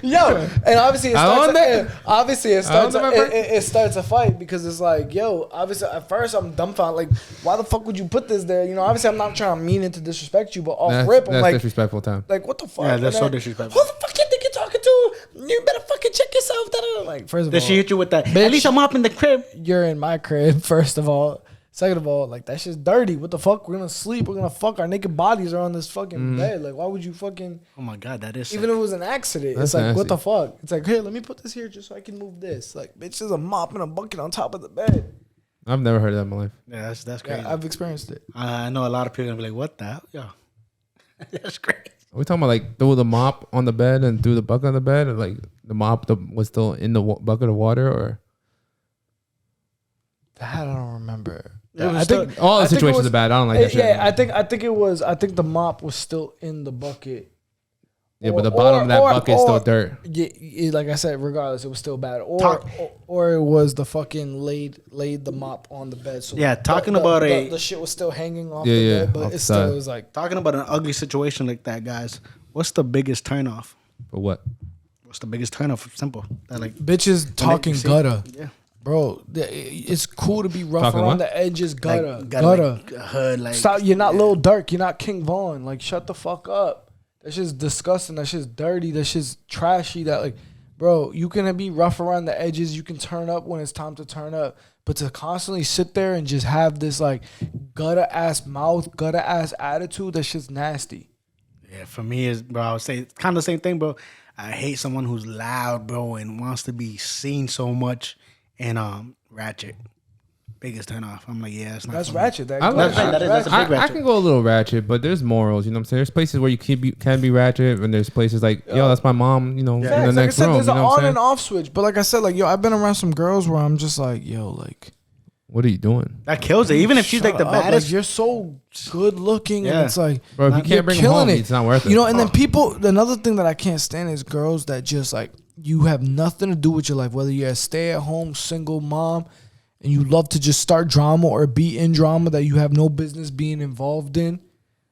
Yo, and obviously it starts. I don't know. It starts a fight because it's like, yo, obviously at first I'm dumbfounded. Like, why the fuck would you put this there? You know, obviously I'm not trying to mean it to disrespect you, but off rip, I'm That's like, disrespectful time. like what the fuck? Yeah, that's And so then, disrespectful. Who the fuck you think you're talking to? You better fucking check yourself. Da-da-da. Like, first of Did all, she hit you with that? Bitch. At least I'm up in the crib. you're in my crib. First of all. Second of all, like that shit's dirty. What the fuck? We're gonna sleep. We're gonna fuck. Our naked bodies are on this fucking bed. Like, why would you fucking? Oh my god, that is. Even if it was an accident, That's it's like, what nasty. the fuck? It's like, here, let me put this here just so I can move this. Like, bitch, there's a mop and a bucket on top of the bed. I've never heard of that in my life. Yeah, that's crazy. Yeah, I've experienced it. I know a lot of people are gonna be like, "What the hell?" Yo, that's crazy. Are we talking about like threw the mop on the bed and threw the bucket on the bed, or like the mop was still in the bucket of water, or? That I don't remember. Yeah, I think All the I think it situations was- are bad. I don't like that shit. Yeah, I think it was. I think the mop was still in the bucket. Yeah, but the bottom of that bucket is still dirt. Yeah, like I said, regardless, it was still bad. Talk- Or it was the fucking laid the mop on the bed. So Yeah, talking about the shit was still hanging off Yeah, the yeah, bed, but off it the still side. was like, Talking about an ugly situation like that, guys. What's the biggest turnoff? For what? What's the biggest turnoff? Simple. That like bitches talking see- gutter. Yeah. Bro, it's cool to be rough Talking around what? the edges, gutter. Like, gutter. like, hood, like Stop, you're not Lil Durk, you're not King Von. Like, shut the fuck up. That shit's disgusting. That shit's dirty. That shit's trashy. That, like, bro, you can be rough around the edges. You can turn up when it's time to turn up. But to constantly sit there and just have this, like, gutter-ass mouth, gutter-ass attitude, that shit's nasty. Yeah, for me is bro. I would say it's kind of the same thing, bro. I hate someone who's loud, bro, and wants to be seen so much. And ratchet, biggest turn off. I'm like, yeah, it's not. That's for me. ratchet. I like- That's a big I ratchet. can go a little ratchet, but there's morals. You know what I'm saying? There's places where you can be ratchet, and there's places like, yo, that's my mom. You know, in the Facts. Like I next said, room. there's You an know what I'm on saying? and off switch. But like I said, like, yo, I've been around some girls where I'm just like, yo, like, What are you doing, That kills it. Even if she's like the shut up. baddest. Like, you're so good looking, Yeah. and it's like, bro? If you you're can't bring them killing home, it. it's not worth it. You know, and then people, another thing that I can't stand is girls that just like, you have nothing to do with your life, whether you're a stay at home single mom and you love to just start drama or be in drama that you have no business being involved in.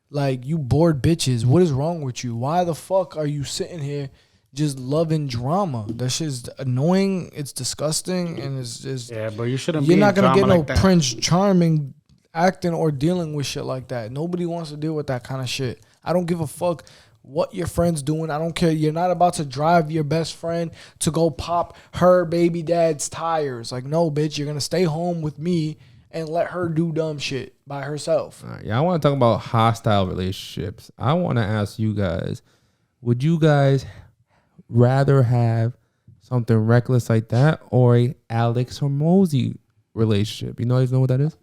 Like, you bored bitches. What is wrong with you? Why the fuck are you sitting here just loving drama? That shit's annoying. It's disgusting. And it's just, Yeah, bro, you shouldn't. be you're in not going to drama get no like that. Prince Charming acting or dealing with shit like that. Nobody wants to deal with that kind of shit. I don't give a fuck what your friend's doing. I don't care. You're not about to drive your best friend to go pop her baby dad's tires. Like, no, bitch, you're going to stay home with me and let her do dumb shit by herself. All right, yeah, I want to talk about hostile relationships. I want to ask you guys, would you guys rather have something reckless like that or a Alex Hormozy relationship? You guys know what that is?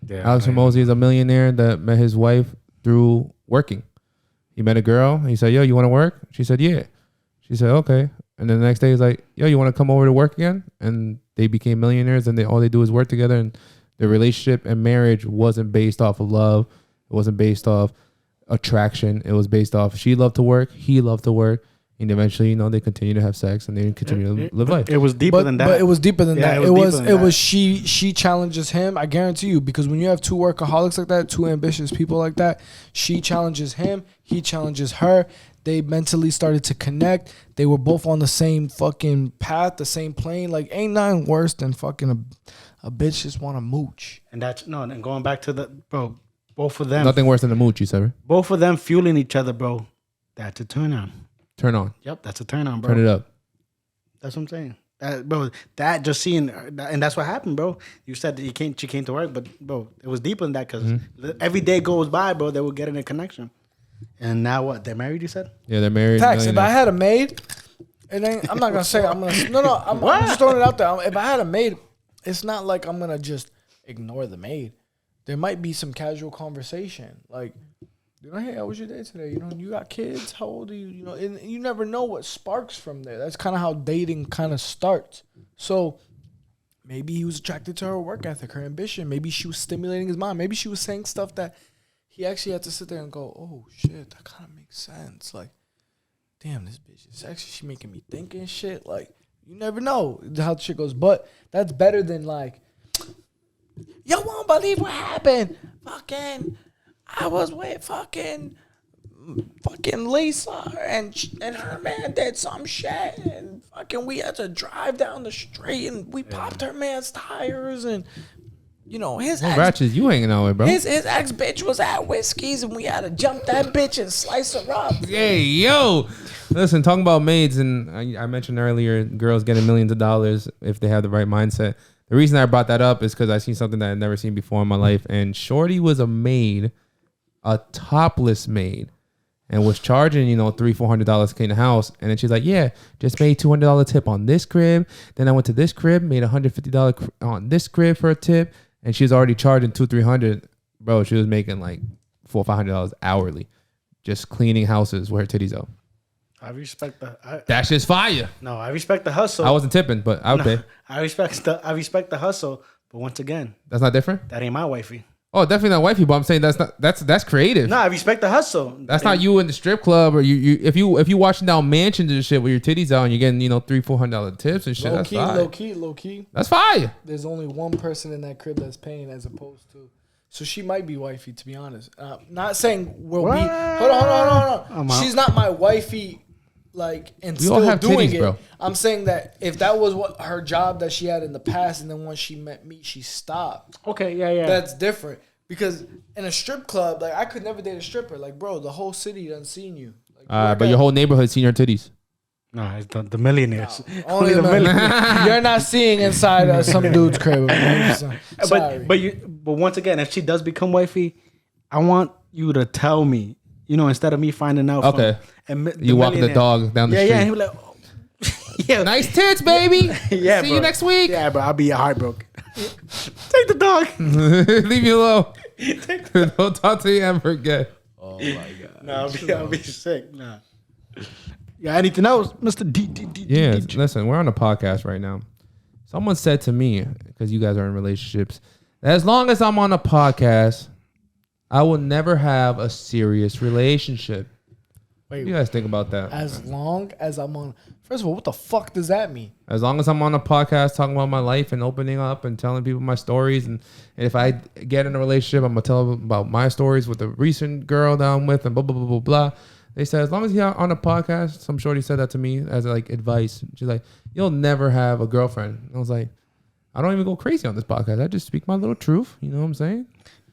Yeah, Alex man. Hormozy is a millionaire that met his wife through working. He met a girl. He said, yo, you want to work? She said, yeah. She said, okay. And then the next day he's like, yo, you want to come over to work again? And they became millionaires, and all they do is work together. And their relationship and marriage wasn't based off of love. It wasn't based off attraction. It was based off she loved to work, he loved to work. And eventually, they continue to have sex and they continue to live life. It was deeper than that. But it was deeper than Yeah, that. it was deeper than that. She challenges him. I guarantee you, because when you have two workaholics like that, two ambitious people like that, she challenges him, he challenges her. They mentally started to connect. They were both on the same fucking path, the same plane. Like, ain't nothing worse than fucking a bitch just want to mooch. And that's no. And going back to the bro, both of them. Nothing worse than a mooch, you said. Both of them fueling each other, bro. That's a turn on. Turn on. Yep, that's a turn on, bro. Turn it up. That's what I'm saying. That, bro, that just seeing, and that's what happened, bro. You said that she came to work, but bro, it was deeper than that because every day goes by, bro. They were getting a connection. And now what? They're married, you said? Yeah, they're married. Facts. If I millionaires. had a maid, and then I'm not gonna say I'm gonna. No. I'm just throwing it out there. If I had a maid, it's not like I'm gonna just ignore the maid. There might be some casual conversation, like, hey, how was your day today? You got kids? How old are you? And you never know what sparks from there. That's kind of how dating kind of starts. So maybe he was attracted to her work ethic, her ambition. Maybe she was stimulating his mind. Maybe she was saying stuff that he actually had to sit there and go, oh shit, that kind of makes sense. Like, damn, this bitch is sexy. She making me think and shit. Like, you never know how the shit goes. But that's better than like, you won't believe what happened. I was with fucking Lisa and her man did some shit and fucking we had to drive down the street and we popped her man's tires and his What ratchets you hanging out with, bro? his ex bitch was at Whiskey's and we had to jump that bitch and slice her up. Hey, yo. Listen, talking about maids, and I mentioned earlier, girls getting millions of dollars if they have the right mindset. The reason I brought that up is because I seen something that I'd never seen before in my life, and Shorty was a maid, a topless maid, and was charging, $300-$400 to clean the house. And then she's like, yeah, just made $200 tip on this crib. Then I went to this crib, made $150 on this crib for a tip. And she was already charging $200-$300. Bro, she was making like $400 or $500 hourly just cleaning houses with her titties out. I respect the. That's just fire. No, I respect the hustle. I wasn't tipping, but I would pay. I respect the hustle, but once again, That's not different? that ain't my wifey. Oh, definitely not wifey, but I'm saying that's creative. No, I respect the hustle. That's not you in the strip club or you if you watching down mansions and shit with your titties out and you're getting $300-$400 tips and shit. That's fire. Low key. That's fire. There's only one person in that crib that's paying as opposed to. So she might be wifey, to be honest. Not saying we'll be. Hold on. She's not my wifey, like, and We all still have doing titties, it. bro. I'm saying that if that was what her job that she had in the past, and then once she met me, she stopped. Okay, yeah. That's different. Because in a strip club, like, I could never date a stripper. Like, bro, the whole city done seen you. Like, But your whole neighborhood seen your titties. No, it's the millionaires. No, only the millionaires. You're not seeing inside some dude's crib. Sorry. But once again, if she does become wifey, I want you to tell me. Instead of me finding out. Okay. You walking the dog down the street. Yeah. And he was like, yeah, Nice tits, baby. yeah. See bro. you next week. Yeah, bro. I'll be heartbroken. Take the dog. Leave you alone. Don't talk to you ever again. Oh my god. No, I'll be sick. Nah. Yeah. Anything else, Mr. D? Yeah, listen, we're on a podcast right now. Someone said to me, because you guys are in relationships, that as long as I'm on a podcast, I will never have a serious relationship. What do you guys think about that? As long as I'm on. First of all, what the fuck does that mean? As long as I'm on a podcast talking about my life and opening up and telling people my stories, and if I get in a relationship, I'm gonna tell them about my stories with the recent girl that I'm with and blah blah blah blah blah. They said as long as you're on a podcast, some shorty said that to me as like advice. She's like, you'll never have a girlfriend. And I was like, I don't even go crazy on this podcast. I just speak my little truth. You know what I'm saying?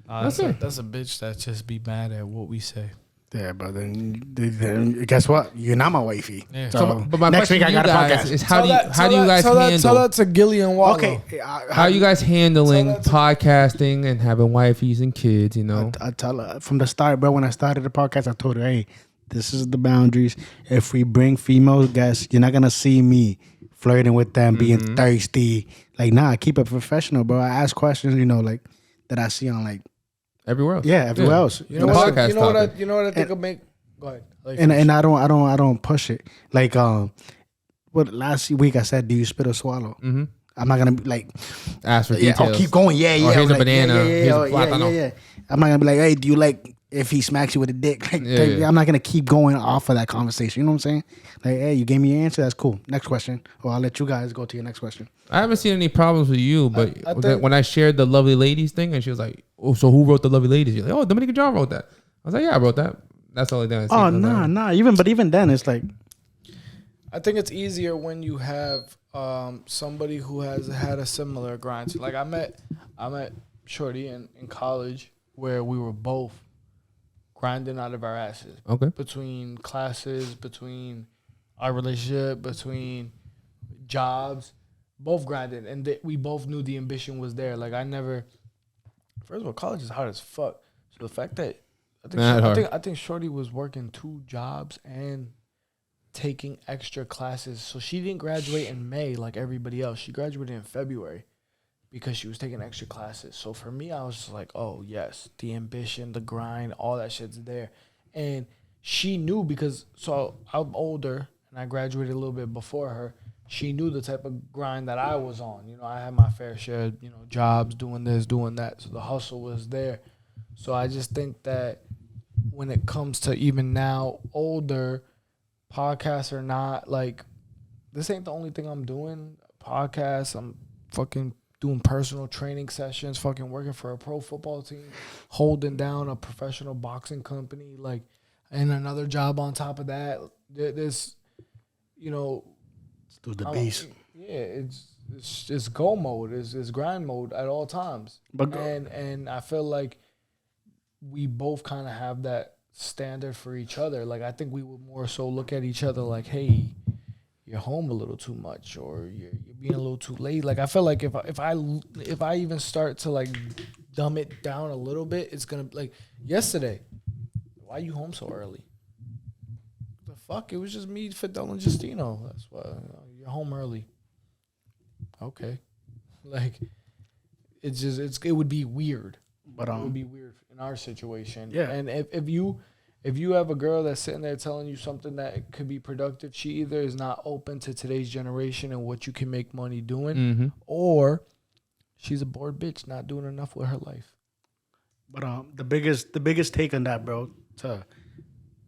That's it. That's a bitch that just be mad at what we say. Yeah, but then guess what? You're not my wifey. Yeah. So, but my next question week I to you got a guys podcast. is how do you guys handle? Tell that to Gillian Wallow. Okay. How are you guys handling Tell that to- podcasting and having wifeys and kids? You know, I tell her from the start, bro. When I started the podcast, I told her, hey, this is the boundaries. If we bring female guests, you're not gonna see me flirting with them, being thirsty. Like, nah, keep it professional, bro. I ask questions, like that I see on like everywhere else. yeah, everywhere else. You know The what? podcast You know what? topic. You know what I think will make. Go ahead. And I don't push it. Like what last week I said, do you spit or swallow? Mm-hmm. I'm not gonna be like Ask for yeah, details. oh, keep going. Yeah. Here's I'm a like, banana. Here's a oh, plátano. yeah. I'm not gonna be like, hey, do you like if he smacks you with a dick? Like, Yeah. I'm not gonna keep going off of that conversation. You know what I'm saying? Like, hey, you gave me your answer. That's cool. Next question. Or I'll let you guys go to your next question. I haven't seen any problems with you, but I think- when I shared the Lovely Ladies thing, and she was like, "Oh, so who wrote the Lovely Ladies?" You're like, "Oh, Dominican John wrote that." I was like, "Yeah, I wrote that." That's the only thing I see. Oh nah. Even then, it's like I think it's easier when you have somebody who has had a similar grind. So like I met Shorty in college where we were both grinding out of our asses. Okay. Between classes, between our relationship, between jobs, both grinding, and we both knew the ambition was there. Like I never. First of all, college is hard as fuck. So the fact that I think Shorty was working 2 jobs and taking extra classes. So she didn't graduate in May like everybody else. She graduated in February because she was taking extra classes. So for me, I was just like, oh, yes, the ambition, the grind, all that shit's there. And she knew because, so I'm older and I graduated a little bit before her. She knew the type of grind that I was on. You know, I had my fair share, you know, jobs, doing this, doing that. So the hustle was there. So I just think that when it comes to even now older, podcasts or not, like, this ain't the only thing I'm doing. Podcasts, I'm fucking doing personal training sessions, fucking working for a pro football team, holding down a professional boxing company, like, and another job on top of that. This, you know, do the beast. Yeah, it's go mode, it's grind mode at all times. And I feel like we both kind of have that standard for each other. Like, I think we would more so look at each other like, hey, you're home a little too much, or you're being a little too late. Like, I feel like if I even start to like dumb it down a little bit, it's gonna, like, yesterday, why you home so early? The fuck, it was just me, Fidel, and Justino. That's why you're home early. Okay, like, it would be weird. But it would be weird in our situation. Yeah. And if you have a girl that's sitting there telling you something that could be productive, she either is not open to today's generation and what you can make money doing, or she's a bored bitch not doing enough with her life. But the biggest take on that, bro, to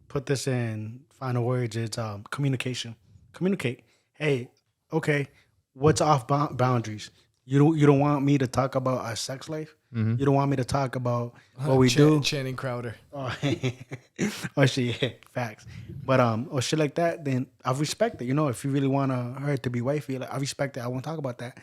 put this in final words, is communication. Communicate. Hey, okay, what's off boundaries? You don't want me to talk about our sex life. You don't want me to talk about what we do. Channing Crowder. Oh shit, yeah, facts. But or shit like that, then I respect it. You know, if you really want her to be wifey, like, I respect it. I won't talk about that.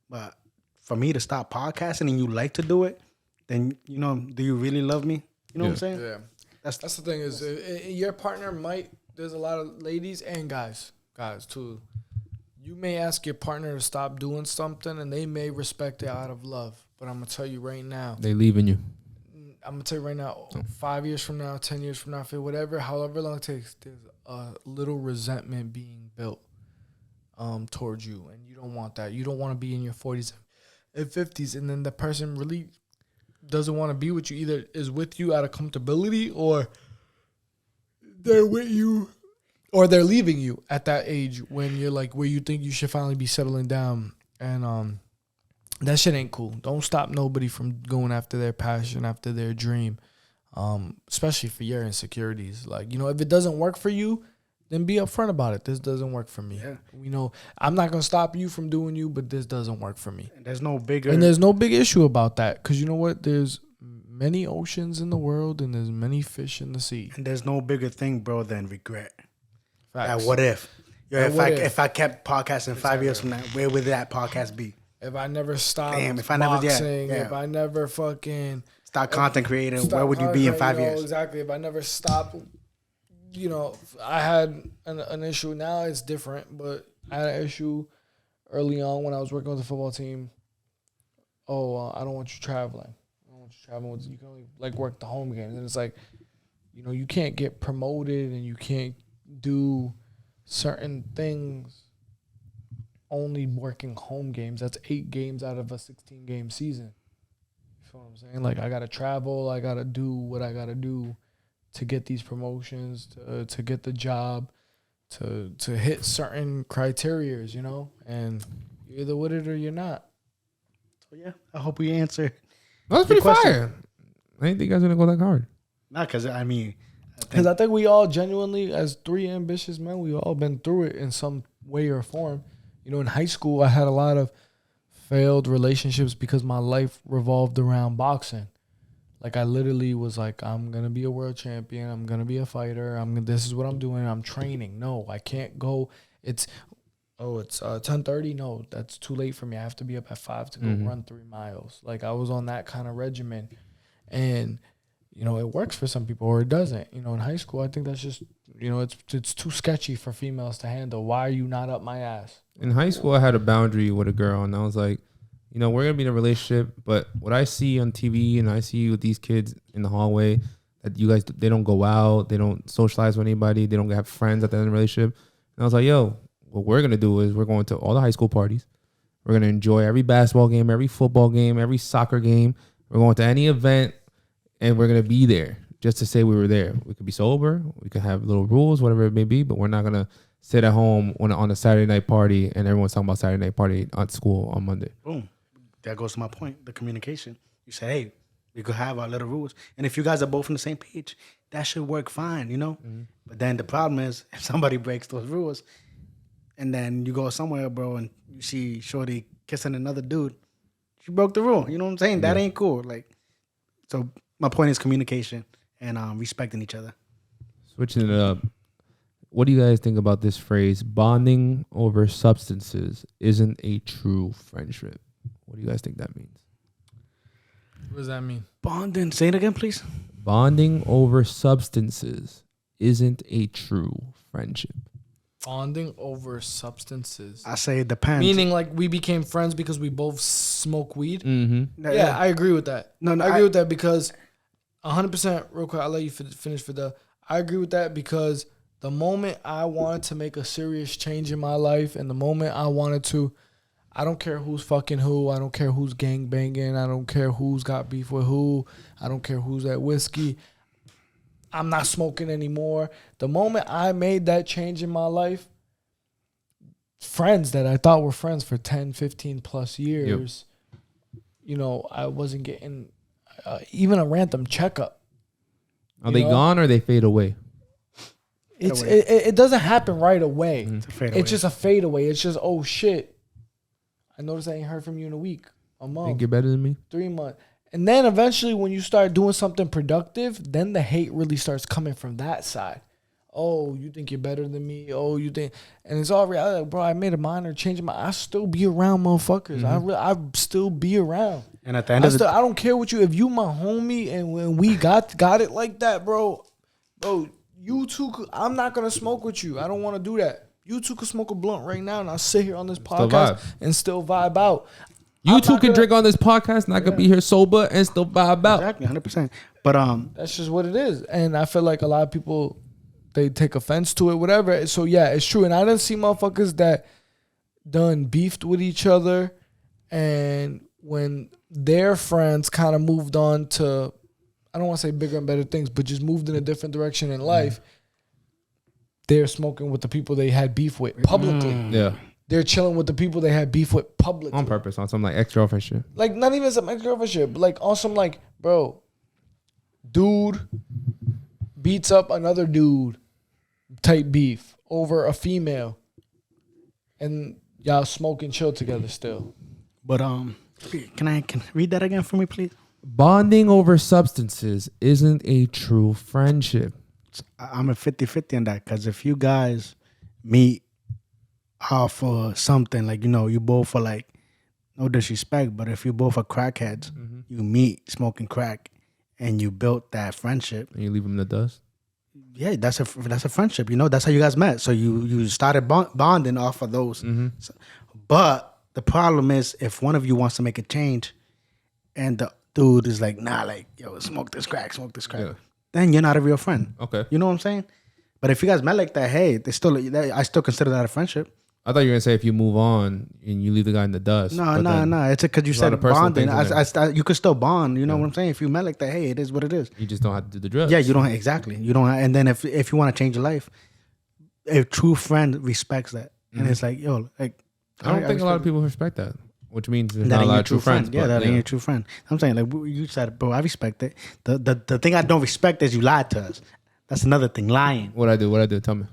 But for me to stop podcasting and you like to do it, then, you know, do you really love me? You know what I'm saying? Yeah. That's the thing is, your partner might. There's a lot of ladies and guys too. You may ask your partner to stop doing something, and they may respect it out of love. But I'm going to tell you right now. They leaving you. I'm going to tell you right now, 5 years from now, 10 years from now, however long it takes, there's a little resentment being built towards you. And you don't want that. You don't want to be in your 40s and 50s, and then the person really doesn't want to be with you. Either is with you out of comfortability, or they're with you, or they're leaving you at that age when you're like, where you think you should finally be settling down. And that shit ain't cool. Don't stop nobody from going after their passion, after their dream, especially for your insecurities. Like, you know, if it doesn't work for you, then be upfront about it. This doesn't work for me. Yeah. You know, I'm not going to stop you from doing you, but this doesn't work for me. And there's no big issue about that, because you know what? There's many oceans in the world, and there's many fish in the sea. And there's no bigger thing, bro, than regret. Facts. What if? If I kept podcasting 5 years from now, where would that podcast be? If I never stopped if I never if I never fucking stop content creating, where would you be in 5 years? Exactly. If I never stopped, you know, I had an issue. Now it's different, but I had an issue early on when I was working with the football team. I don't want you traveling. I don't want you traveling. You can only like work the home games, and it's like, you know, you can't get promoted and you can't do certain things only working home games. That's 8 games out of a 16-game season. You feel what I'm saying? Like, I got to travel. I got to do what I got to do to get these promotions, to get the job, to hit certain criterias, you know? And you're either with it or you're not. So, yeah, I hope we answer. That was pretty fire. I didn't think you guys were going to go that hard. Not because, I mean... Because I think we all genuinely, as 3 ambitious men, we all been through it in some way or form. You know, in high school, I had a lot of failed relationships because my life revolved around boxing. Like, I literally was like, I'm going to be a world champion. I'm going to be a fighter. This is what I'm doing. I'm training. No, I can't go. It's 10:30. No, that's too late for me. I have to be up at 5 to go run 3 miles. Like, I was on that kind of regimen. And, you know, it works for some people or it doesn't. You know, in high school, I think that's just, you know, it's too sketchy for females to handle. Why are you not up my ass? In high school, I had a boundary with a girl, and I was like, you know, we're going to be in a relationship, but what I see on TV and I see with these kids in the hallway, that you guys, they don't go out, they don't socialize with anybody, they don't have friends at the end of the relationship. And I was like, yo, what we're gonna do is we're going to all the high school parties. We're gonna enjoy every basketball game, every football game, every soccer game. We're going to any event, and we're gonna be there just to say we were there. We could be sober, we could have little rules, whatever it may be, but we're not gonna sit at home on a Saturday night party and everyone's talking about Saturday night party at school on Monday. Boom. That goes to my point, the communication. You say, hey, we could have our little rules. And if you guys are both on the same page, that should work fine, you know? Mm-hmm. But then the problem is if somebody breaks those rules and then you go somewhere, bro, and you see Shorty kissing another dude, she broke the rule. You know what I'm saying? That ain't cool. Like, so my point is communication and respecting each other. Switching it up. What do you guys think about this phrase, bonding over substances isn't a true friendship? What do you guys think that means? What does that mean? Bonding. Say it again, please. Bonding over substances isn't a true friendship. Bonding over substances. I say it depends. Meaning like we became friends because we both smoke weed? Mm-hmm. Yeah, I agree with that. No, I agree with that because 100% real quick, I'll let you finish for the... I agree with that because the moment I wanted to make a serious change in my life and the moment I wanted to... I don't care who's fucking who. I don't care who's gang banging. I don't care who's got beef with who. I don't care who's at whiskey. I'm not smoking anymore. The moment I made that change in my life, friends that I thought were friends for 10, 15 plus years, you know, I wasn't getting even a random checkup. Are they gone or they fade away? It doesn't happen right away. Mm-hmm. It's just a fade away. It's just, oh shit. I noticed I ain't heard from you in a week, a month. Think you're better than me? 3 months. And then eventually when you start doing something productive, then the hate really starts coming from that side. Oh, you think you're better than me? Oh, you think... And it's all reality. Like, bro, I made a minor change in my... I still be around motherfuckers. Mm-hmm. I still be around. And at the end of the... I don't care what you... If you my homie and when we got it like that, bro, you two could... I'm not going to smoke with you. I don't want to do that. You two could smoke a blunt right now and I'll sit here on this podcast and still vibe out. You two can drink on this podcast and I could be here sober and still vibe out. Exactly, 100%. But that's just what it is. And I feel like a lot of people, they take offense to it, whatever. So yeah, it's true. And I done see motherfuckers that done beefed with each other, and when their friends kind of moved on to, I don't want to say bigger and better things, but just moved in a different direction in life, they're smoking with the people they had beef with publicly. Yeah. They're chilling with the people they had beef with publicly. On purpose, on some like ex-girlfriend shit. Like, not even some ex-girlfriend shit, but like on some like, bro, dude beats up another dude type beef over a female. And y'all smoke and chill together still. But can I read that again for me, please? Bonding over substances isn't a true friendship. I'm a 50-50 on that, because if you guys meet for something, like, you know, you both are like, no disrespect, but if you both are crackheads, you meet smoking crack and you built that friendship. And you leave them in the dust? Yeah, that's a friendship, you know, that's how you guys met. So you started bonding off of those. So, but the problem is if one of you wants to make a change and the dude is like, nah, like, yo, smoke this crack. Yeah. Then you're not a real friend. Okay. You know what I'm saying? But if you guys met like that, hey, I still consider that a friendship. I thought you were gonna say if you move on and you leave the guy in the dust. No. It's because you said bonding. You could still bond. You know what I'm saying? If you met like that, hey, it is what it is. You just don't have to do the drugs. Yeah, you don't exactly. You don't. And then if you want to change your life, a true friend respects that, and it's like, yo, like I don't think a lot of people respect that. Which means there's not a lot of true friends. Yeah, that ain't your true friend. I'm saying, like, you said, bro, I respect it. The thing I don't respect is you lied to us. That's another thing, lying. What I do? Tell me.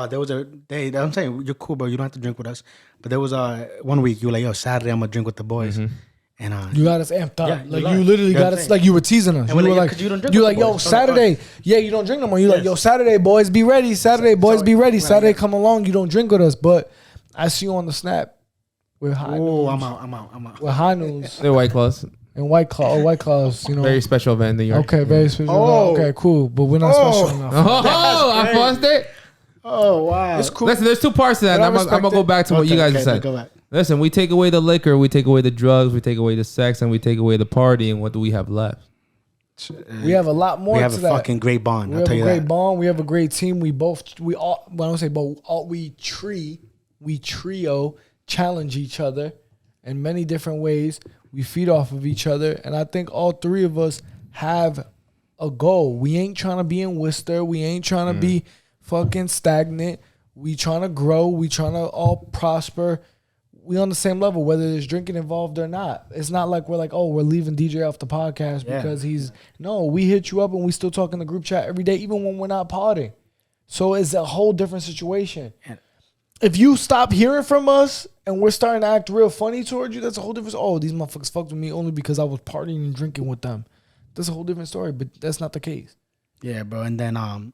There was a day, I'm saying, you're cool, bro. You don't have to drink with us. But there was 1 week, you were like, yo, Saturday I'm going to drink with the boys. And you got us amped up. Yeah, like, you literally got us, like, you were teasing us. And you were like, you're like, yo, Saturday. Yeah, you don't drink no more. You're like, yo, Saturday, boys, be ready. Saturday, boys, be ready. Saturday, come along. You don't drink with us. But I see you on the snap. With high news. I'm out. With high news. They're White Claws. And White Claws, you know. Very special event in New York. Okay, very special. Okay, cool. But we're not special enough. I paused it. Oh, wow. It's cool. Listen, there's two parts to that. I'm going to go back to what you guys said. Go back. Listen, we take away the liquor, we take away the drugs, we take away the sex, and we take away the party, and what do we have left? We have a lot more. We have to a that. fucking great bond. We I'll have tell a you great that. bond. We have a great team. We all. When I don't say both, we trio challenge each other in many different ways. We feed off of each other, and I think all three of us have a goal. We ain't trying to be in Worcester. We ain't trying to be fucking stagnant. We trying to grow. We trying to all prosper. We on the same level, whether there's drinking involved or not. It's not like we're like, oh, we're leaving DJ off the podcast because he's... No, we hit you up and we still talk in the group chat every day, even when we're not partying. So it's a whole different situation. If you stop hearing from us and we're starting to act real funny towards you, that's a whole different... Oh, these motherfuckers fucked with me only because I was partying and drinking with them. That's a whole different story, but that's not the case. Yeah, bro. And then,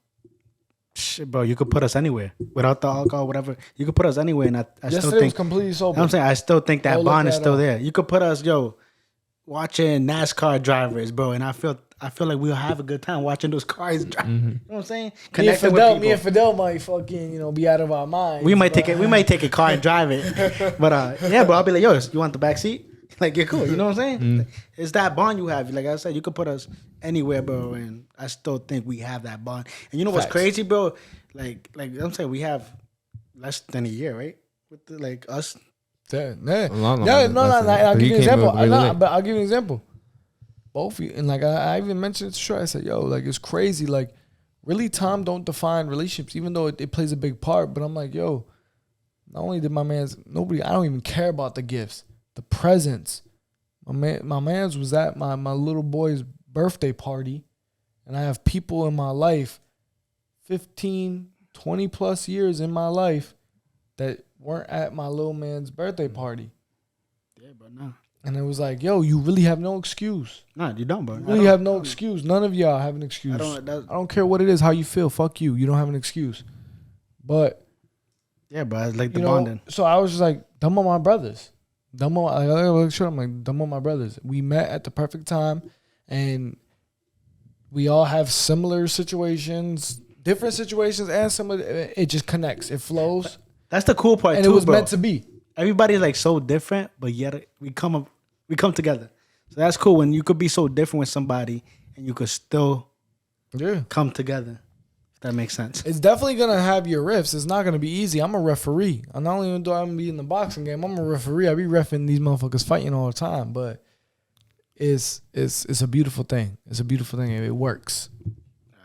shit, bro, you could put us anywhere without the alcohol, whatever. You could put us anywhere, and I still Yesterday was think. completely sober. I'm saying I still think that Don't bond look is that still up. there. You could put us, watching NASCAR drivers, bro, and I feel like we'll have a good time watching those cars drive. You know what I'm saying? Connecting with people. Me and Fidel might fucking, be out of our minds. We might take a car and drive it. But yeah, bro, I'll be like, yo, you want the back seat? Like, you're cool. You know what I'm saying? It's that bond you have. Like I said, you could put us anywhere, bro, and I still think we have that bond. And you know what's crazy, bro? Like I'm saying, we have less than a year, right? With us. No. I'll I'll give you an example. But I'll give you an example. Both of you, and like I even mentioned it to Troy. I said, yo, like it's crazy. Like, really, time don't define relationships, even though it plays a big part. But I'm like, yo, not only did I don't even care about the gifts, the presents. My man's was at my little boy's birthday party, and I have people in my life, 15, 20 plus years in my life, that weren't at my little man's birthday party. Yeah, but no. And it was like, yo, you really have no excuse. Nah, you don't, bro. You really have no excuse. None of y'all have an excuse. I don't care what it is, how you feel. Fuck you. You don't have an excuse. But yeah, bro, it's like the bonding. So I was just like, them are my brothers. I'm like, them are my brothers. We met at the perfect time, and we all have similar situations, different situations, and it just connects. It flows. That's the cool part, and too, it was bro. meant to be. Everybody's like so different, but yet we come together. So that's cool when you could be so different with somebody and you could still come together. If that makes sense. It's definitely gonna have your riffs. It's not gonna be easy. I'm a referee. I'm not only do I be in the boxing game. I'm a referee. I be reffing these motherfuckers fighting all the time. But it's a beautiful thing. It's a beautiful thing. It works.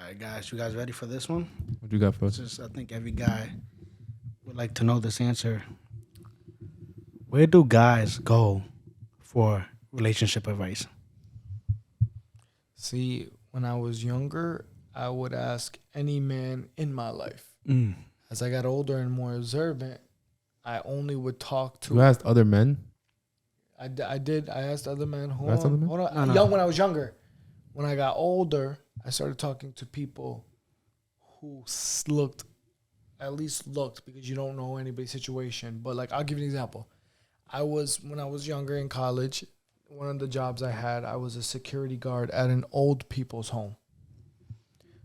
All right, guys. You guys ready for this one? What you got for us? I think every guy would like to know this answer. Where do guys go for relationship advice? See, when I was younger, I would ask any man in my life. As I got older and more observant, I only would talk to... You asked other men? I did. I asked other men. Hold on. No. Young when I was younger. When I got older, I started talking to people who looked, because you don't know anybody's situation. But like, I'll give you an example. When I was younger in college, one of the jobs I had, I was a security guard at an old people's home.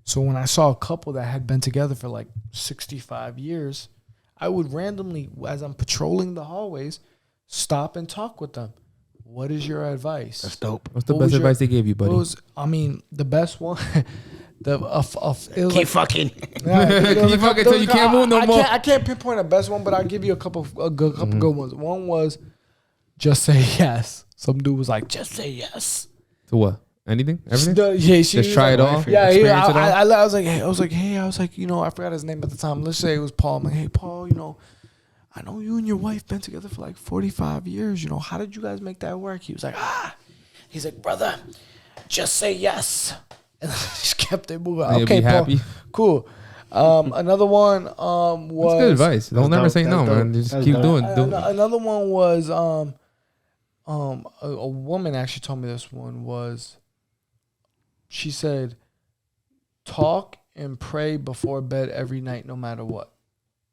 So when I saw a couple that had been together for like 65 years, I would randomly, as I'm patrolling the hallways, stop and talk with them. What is your advice? That's dope. What's the best advice they gave you, buddy? The best one... Keep fucking. Keep fucking till you can't move no more. I can't pinpoint a best one, but I'll give you a couple good ones. One was just say yes. Some dude was like, just say yes. To what? Anything? Everything? Just try it off. Yeah, I was like, I forgot his name at the time. Let's say it was Paul. I'm like, hey, Paul, I know you and your wife been together for like 45 years. How did you guys make that work? He was like, He's like, brother, just say yes. And I just kept it moving. Okay, Paul. Happy. Cool. Another one was... That's good advice. Don't never say no, man. Just keep doing. Another one was... a woman actually told me this one was... She said, talk and pray before bed every night, no matter what.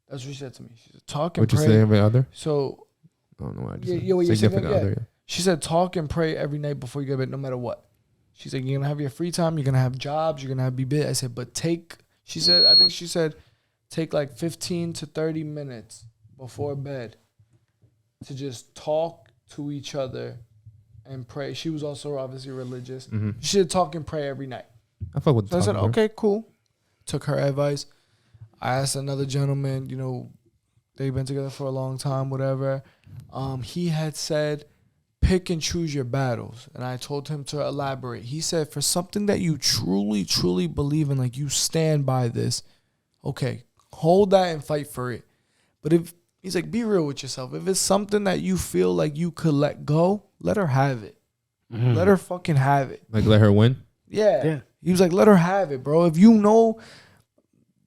That's what she said to me. She said, talk and pray. What you say every other? So... I don't know. Significant other. Yeah. She said, talk and pray every night before you go to bed, no matter what. She's like, you're going to have your free time. You're going to have jobs. You're going to have be busy. I said, but take like 15 to 30 minutes before bed to just talk to each other and pray. She was also obviously religious. Mm-hmm. She should talk and pray every night. I fuck with. So I said, talking to her. okay, cool. Took her advice. I asked another gentleman, you know, they've been together for a long time, whatever. He had said, pick and choose your battles. And I told him to elaborate. He said, for something that you truly, truly believe in, like you stand by this, okay, hold that and fight for it. But if, he's like, be real with yourself. If it's something that you feel like you could let go, let her have it. Mm-hmm. Let her fucking have it. Like let her win. Yeah. He was like, let her have it, bro. If you know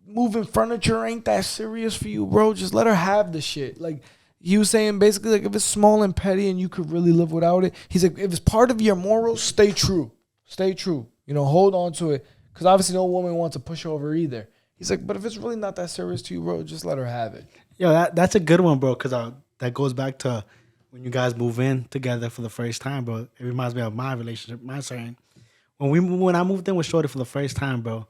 moving furniture ain't that serious for you, bro, just let her have the shit. Like, he was saying basically, like, if it's small and petty and you could really live without it, he's like, if it's part of your morals, stay true. Stay true. You know, hold on to it. Because obviously no woman wants to push over either. He's like, but if it's really not that serious to you, bro, just let her have it. Yo, that's a good one, bro, because that goes back to when you guys move in together for the first time, bro. It reminds me of my relationship, my certain. When I moved in with Shorty for the first time, bro,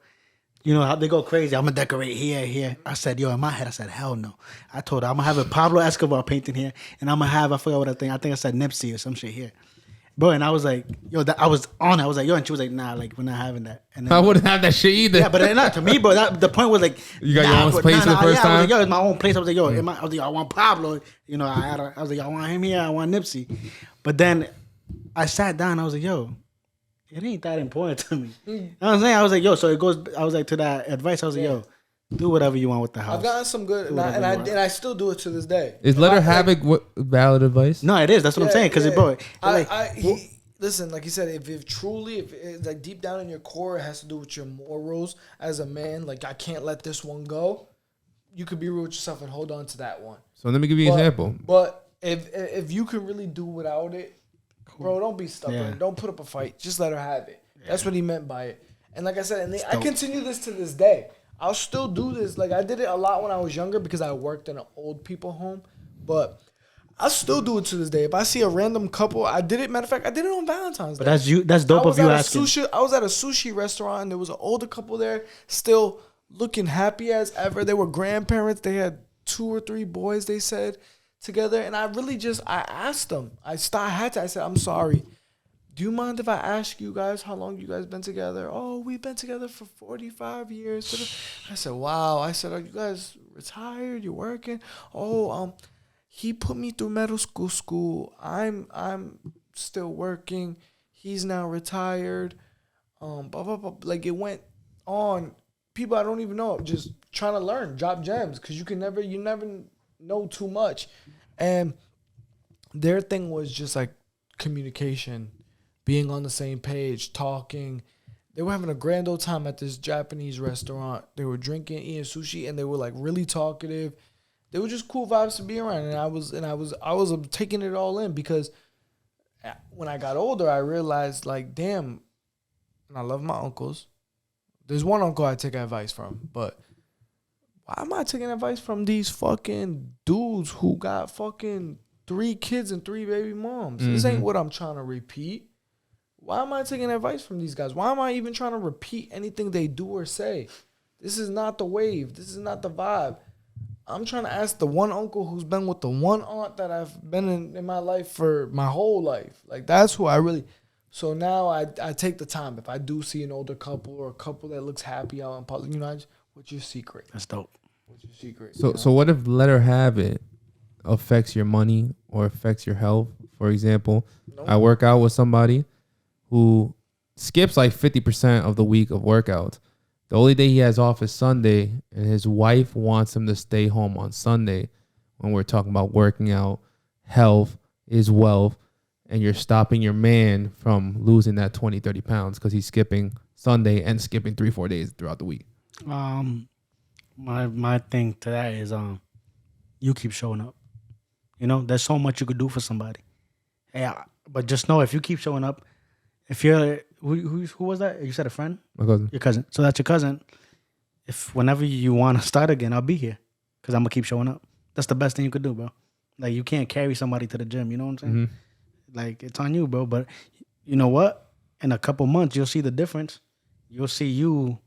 you know how they go crazy. I'm gonna decorate here. I said, yo, in my head, I said, hell no. I told her I'm gonna have a Pablo Escobar painting here, and I'm gonna have, I forgot what I think I said Nipsey or some shit here, bro. And I was like, yo, I was on it. I was like, yo, and she was like, nah, like we're not having that. And then, I wouldn't have that shit either. yeah, but not to me, bro. The point was like, You got your own bro, space for the first I time? was like, yo, it's my own place. I was like, yo, I was like, yo, I want Pablo. You know, I was like, I want him here. I want Nipsey. But then I sat down. I was like, yo, it ain't that important to me. You know what I'm saying? I was like, yo, so it goes. I was like, to that advice. I was like, yo, do whatever you want with the house. I've gotten some good, and I still do it to this day. Is let her have it valid advice? No, it is. That's what I'm saying. Because bro, listen, like you said, if it's like deep down in your core, it has to do with your morals as a man. Like, I can't let this one go. You could be real with yourself and hold on to that one. So let me give you an example. But if you can really do without it, bro, don't be stubborn. Yeah. Don't put up a fight. Just let her have it. Yeah. That's what he meant by it. And like I said, I continue this to this day. I'll still do this. Like, I did it a lot when I was younger because I worked in an old people home. But I still do it to this day. If I see a random couple, I did it. Matter of fact, I did it on Valentine's Day. But that's dope of you asking. I was at a sushi restaurant, and there was an older couple there, still looking happy as ever. They were grandparents. They had 2 or 3 boys, they said, together. And I really I asked them. I said, I'm sorry. Do you mind if I ask you guys how long you guys been together? Oh, we've been together for 45 years. I said, wow. I said, are you guys retired? You working? Oh, he put me through medical school. I'm still working. He's now retired. Blah, blah, blah. Like, it went on. People I don't even know, just trying to learn, drop gems, because you never know too much. And their thing was just like communication, being on the same page, talking. They were having a grand old time at this Japanese restaurant. They were drinking, eating sushi, and they were like really talkative. They were just cool vibes to be around, and I was taking it all in, because when I got older, I realized, like, damn, and I love my uncles. There's one uncle I take advice from, but why am I taking advice from these fucking dudes who got fucking 3 kids and 3 baby moms? Mm-hmm. This ain't what I'm trying to repeat. Why am I taking advice from these guys? Why am I even trying to repeat anything they do or say? This is not the wave. This is not the vibe. I'm trying to ask the one uncle who's been with the one aunt that I've been in my life for my whole life. Like, that's who I really... So now I take the time. If I do see an older couple or a couple that looks happy out in public, what's your secret? That's dope. What's your secret? So what if let her have it affects your money or affects your health? For example, nope. I work out with somebody who skips like 50% of the week of workouts. The only day he has off is Sunday, and his wife wants him to stay home on Sunday. When we're talking about working out, health is wealth. And you're stopping your man from losing that 20, 30 pounds because he's skipping Sunday and skipping 3-4 days throughout the week. My thing to that is you keep showing up. There's so much you could do for somebody. Yeah, but just know, if you keep showing up, if you're who was that? You said a friend? My cousin. Your cousin. So that's your cousin. If whenever you want to start again, I'll be here because I'm gonna keep showing up. That's the best thing you could do, bro. Like, you can't carry somebody to the gym. You know what I'm saying? Mm-hmm. Like, it's on you, bro. But you know what? In a couple months, you'll see the difference. You'll see you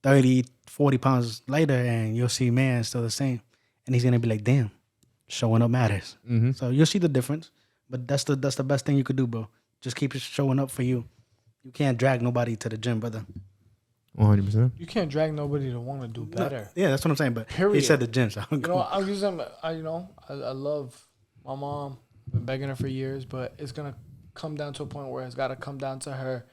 30, 40 pounds later, and you'll see man still the same. And he's going to be like, damn, showing up matters. Mm-hmm. So you'll see the difference. But that's the best thing you could do, bro. just keep showing up for you. You can't drag nobody to the gym, brother. 100%. You can't drag nobody to want to do better. Yeah, that's what I'm saying. But Period. he said the gym. So You know, I'm using. I love my mom. Been begging her for years, but it's gonna come down to a point where it's gotta come down to her.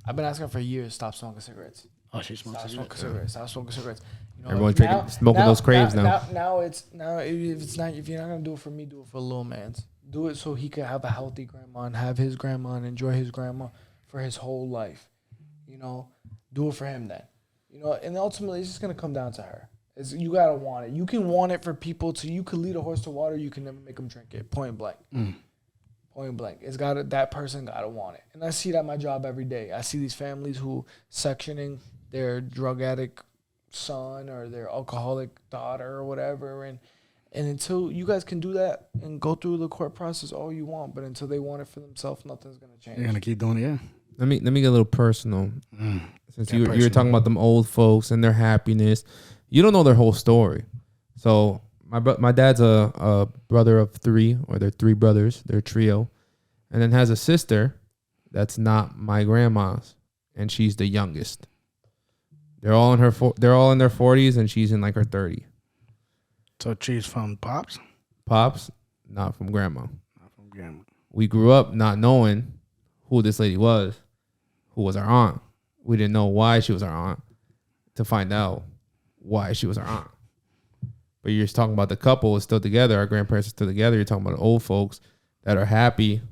I've been asking her for years, stop smoking cigarettes. oh, she smokes Stop cigarettes. smoking cigarettes. Stop smoking cigarettes. You know, Everyone's smoking those craves now. Now if you're not gonna do it for me, do it for little man's. Do it so he could have a healthy grandma and have his grandma and enjoy his grandma for his whole life. You know, do it for him then. You know, and ultimately it's just gonna come down to her. You gotta want it. You can want it for people to. You can lead a horse to water. You can never make them drink it. Point blank. Point blank. It's gotta. That person gotta want it. And I see that at my job every day. I see these families who sectioning their drug addict son or their alcoholic daughter or whatever, and until you guys can do that and go through the court process all you want, but until they want it for themselves, nothing's gonna change. You're gonna keep doing it, yeah. Let me get a little personal. Since you were talking about them old folks and their happiness, you don't know their whole story. So my dad's a brother of 3, or they're 3 brothers. They're a trio, and then has a sister that's not my grandma's, and she's the youngest. They're all in their 40s, and she's in like her 30. So she's from Pops? Pops, not from Grandma. Not from Grandma. We grew up not knowing who this lady was, who was our aunt. We didn't know why she was our aunt, to find out why she was our aunt. But you're just talking about the couple is still together. Our grandparents are still together. You're talking about old folks that are happy,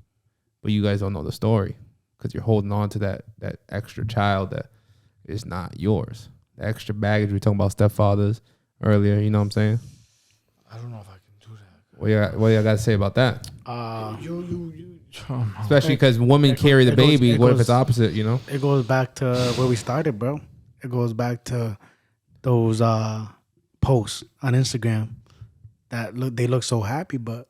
but you guys don't know the story because you're holding on to that extra child that is not yours. The extra baggage. We were talking about stepfathers earlier. You know what I'm saying? I don't know if I can do that. What y'all got to say about that? You Especially because women carry the baby. What if it's opposite, you know? It goes back to where we started, bro. It goes back to those posts on Instagram that they look so happy, but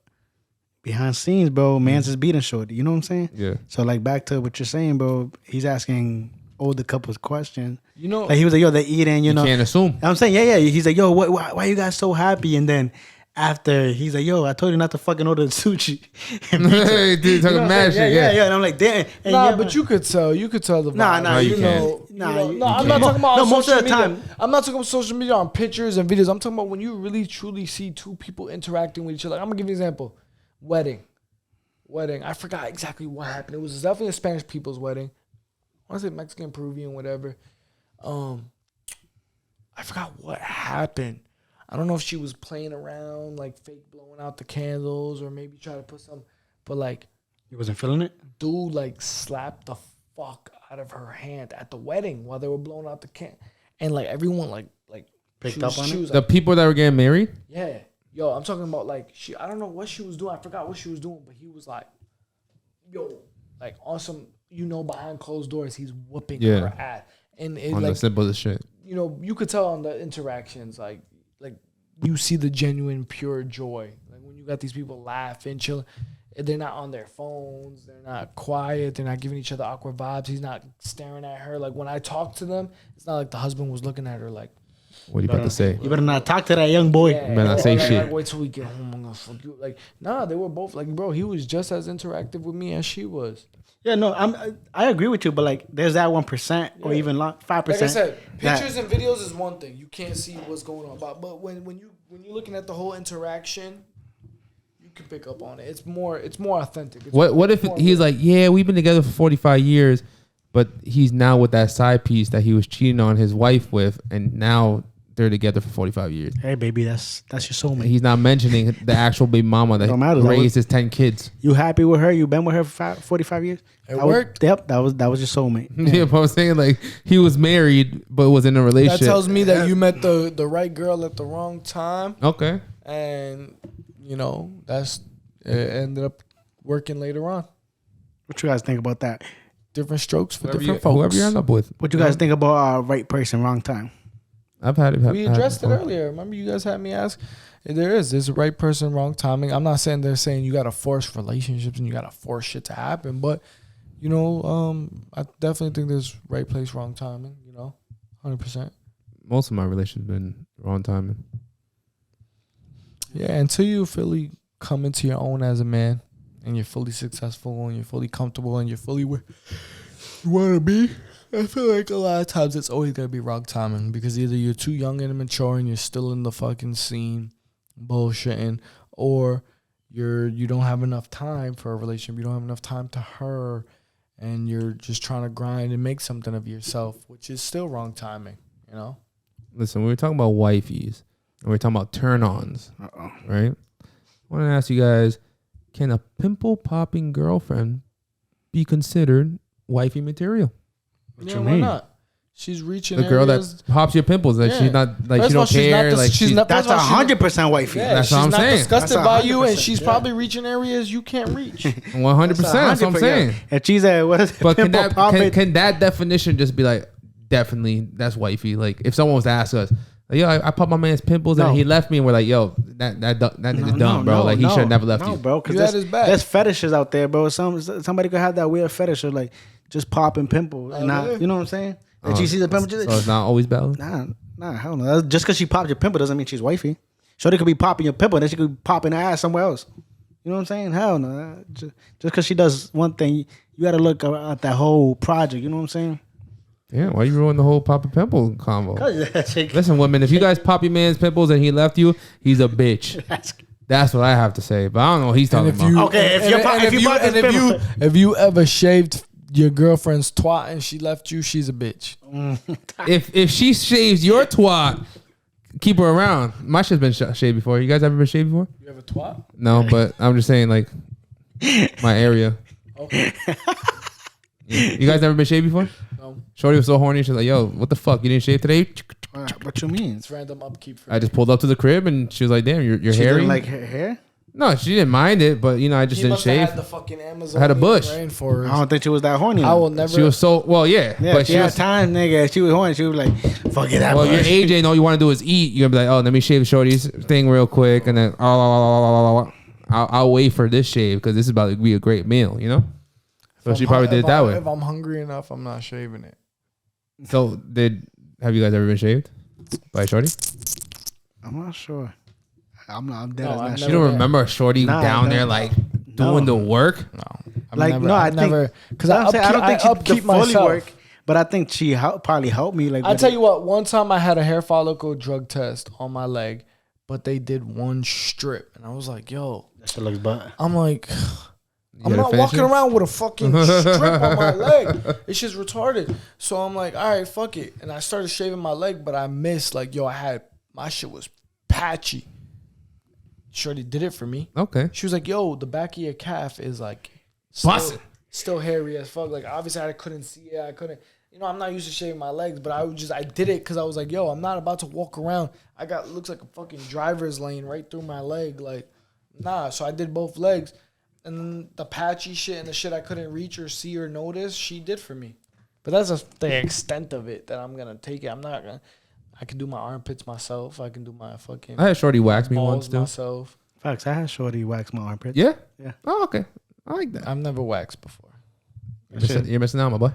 behind scenes, bro, man's just beating shorty. You know what I'm saying? Yeah. So like back to what you're saying, bro. He's asking older couples questions. You know, Like he was like, yo, they're eating, you know. Can't assume. I'm saying, yeah. He's like, yo, why you guys so happy? And then after he's like, yo, I told you not to fucking order sushi. Hey, dude, talking mad shit. Yeah. And I'm like, damn. And nah, yeah, but you could tell the vibe. Nah, you know, Nah, you know, you no, I'm can't. not talking about No, on most of social the media. time. I'm not talking about social media on pictures and videos. I'm talking about when you really truly see 2 people interacting with each other. I'm gonna give you an example. Wedding. I forgot exactly what happened. It was definitely a Spanish people's wedding. I want to say Mexican, Peruvian, whatever. I forgot what happened. I don't know if she was playing around, like fake blowing out the candles, or maybe try to put some. But like, he wasn't feeling it. dude, like slapped the fuck out of her hand at the wedding while they were blowing out the can, and like everyone like Picked up on it? The people that were getting married? yeah, yo, I'm talking about like I don't know what she was doing. I forgot what she was doing, but he was like, yo, like on some, behind closed doors, he's whooping her ass, and it On like the simplest shit. you could tell on the interactions, like you see the genuine, pure joy. Like when you got these people laughing, chilling, they're not on their phones, they're not quiet, they're not giving each other awkward vibes. He's not staring at her. Like when I talk to them, it's not like the husband was looking at her like, What are you about to say? You better not talk to that young boy. yeah, better not say like, shit. Like, wait till we get home, I'm gonna fuck you. Like, nah, they were both like, bro, he was just as interactive with me as she was. Yeah, no, I agree with you, but like, there's that 1% or even 5%. Like I said, pictures and videos is one thing. You can't see what's going on. But when you're looking at the whole interaction, you can pick up on it. It's more authentic. What if he's like, yeah, we've been together for 45 years, but he's now with that side piece that he was cheating on his wife with, and now they're together for 45 years. Hey, baby, that's your soulmate. He's not mentioning the actual baby mama that Don't matter. raised his 10 kids. You happy with her? You been with her for 45 years? It That worked. Yep, that was your soulmate. Yeah, but I'm saying like he was married but was in a That relationship. tells me that you met the right girl at the wrong time, Okay. and it ended up working later on. What you guys think about that? Different strokes for Whoever different you, folks. whoever you end up with. What you guys think about right person, wrong time? I've had it. We addressed it earlier. Remember, you guys had me ask. There's the right person, wrong timing. I'm not saying they're saying you got to force relationships and you got to force shit to happen, but I definitely think there's right place, wrong timing. 100%. Most of my relationships been wrong timing. Yeah, until you fully come into your own as a man and you're fully successful and you're fully comfortable and you're fully where you want to be, I feel like a lot of times it's always going to be wrong timing because either you're too young and immature and you're still in the fucking scene bullshitting, or you don't have enough time for a relationship. You don't have enough time to her, and you're just trying to grind and make something of yourself, which is still wrong timing, you know? Listen, we were talking about wifeys, and we were talking about turn-ons, right? I want to ask you guys, can a pimple-popping girlfriend be considered wifey material? What you mean? Why not? She's reaching The girl areas. that pops your pimples, like she's not like First she of all, don't care, like she's That's 100% wifey. Yeah, That's she's what I'm not saying. disgusted That's by you, and 100%, she's probably reaching areas you can't reach. 100%. That's what I'm saying. If she's at what is it? But Pimple popping. can that definition just be like, definitely that's wifey? Like if someone was to ask us, like, yo, I popped my man's pimples and he left me, and we're like, yo, that nigga's dumb, bro. Like he should have never left you, bro. You had his back. There's fetishes out there, bro. Somebody could have that weird fetish of like just popping pimples, and not, you know what I'm saying? That you see the pimple, so it's not always valid. nah, hell no. Just because she popped your pimple doesn't mean she's wifey. Shorty could be popping your pimple, then she could be popping her ass somewhere else. You know what I'm saying? Hell no. Just because she does one thing, you got to look at that whole project. You know what I'm saying? Yeah, why you ruin the whole pop and pimple combo? Listen, Listen, women, if you guys pop your man's pimples and he left you, he's a bitch. That's what I have to say. But I don't know what he's talking about. Okay, if you ever shaved your girlfriend's twat and she left you, she's a bitch. If she shaves your twat, keep her around. My shit's been shaved before. You guys ever been shaved before? You have a twat? No, but I'm just saying, like, my area. Okay. You guys ever been shaved before? No. Shorty was so horny. She's like, yo, what the fuck? You didn't shave today? What you mean? It's random upkeep. For I just pulled up to the crib and she was like, damn, you're She hairy. didn't like her hair? No, she didn't mind it, but you know, I just didn't shave. Had the fucking Amazon I had a bush. rainforest. I don't think she was that horny. I will never. She was so Yeah, but she had time, nigga. She was horny. She was like, fuck it, that well, your bush. AJ, and all you want to do is eat. You're gonna be like, oh, let me shave Shorty's thing real quick, and then I'll wait for this shave because this is about to be a great meal, you know. So she probably did it that way. If I'm hungry enough, I'm not shaving it. So have you guys ever been shaved by Shorty? I'm not sure. I'm dead. No, I've You don't remember a Shorty down there like doing the work? No, I think because I don't think she upkeep myself. But I think she probably helped me. Like I tell you what, one time I had a hair follicle drug test on my leg, but they did one strip, and I was like, "Yo," that shit looks butt. I'm like, I'm gotta not finish walking it? around with a fucking strip on my leg. It's just retarded. So I'm like, all right, fuck it, and I started shaving my leg, but I missed. Like, yo, my shit was patchy. Shorty did it for me. Okay. She was like, yo, the back of your calf is like Bussin'. still hairy as fuck. Like, obviously I couldn't see it. I couldn't, I'm not used to shaving my legs, but I did it because I was like, yo, I'm not about to walk around. Looks like a fucking driver's lane right through my leg. Like, nah. So I did both legs. And then the patchy shit and the shit I couldn't reach or see or notice, she did for me. But that's just the extent of it that I'm going to take it. I'm not going to. I can do my armpits myself. I can do my fucking. I had Shorty wax me once too. Myself. Facts. I had Shorty wax my armpit. Yeah. Yeah. Oh, okay. I like that. I've never waxed before. You're missing out, my boy.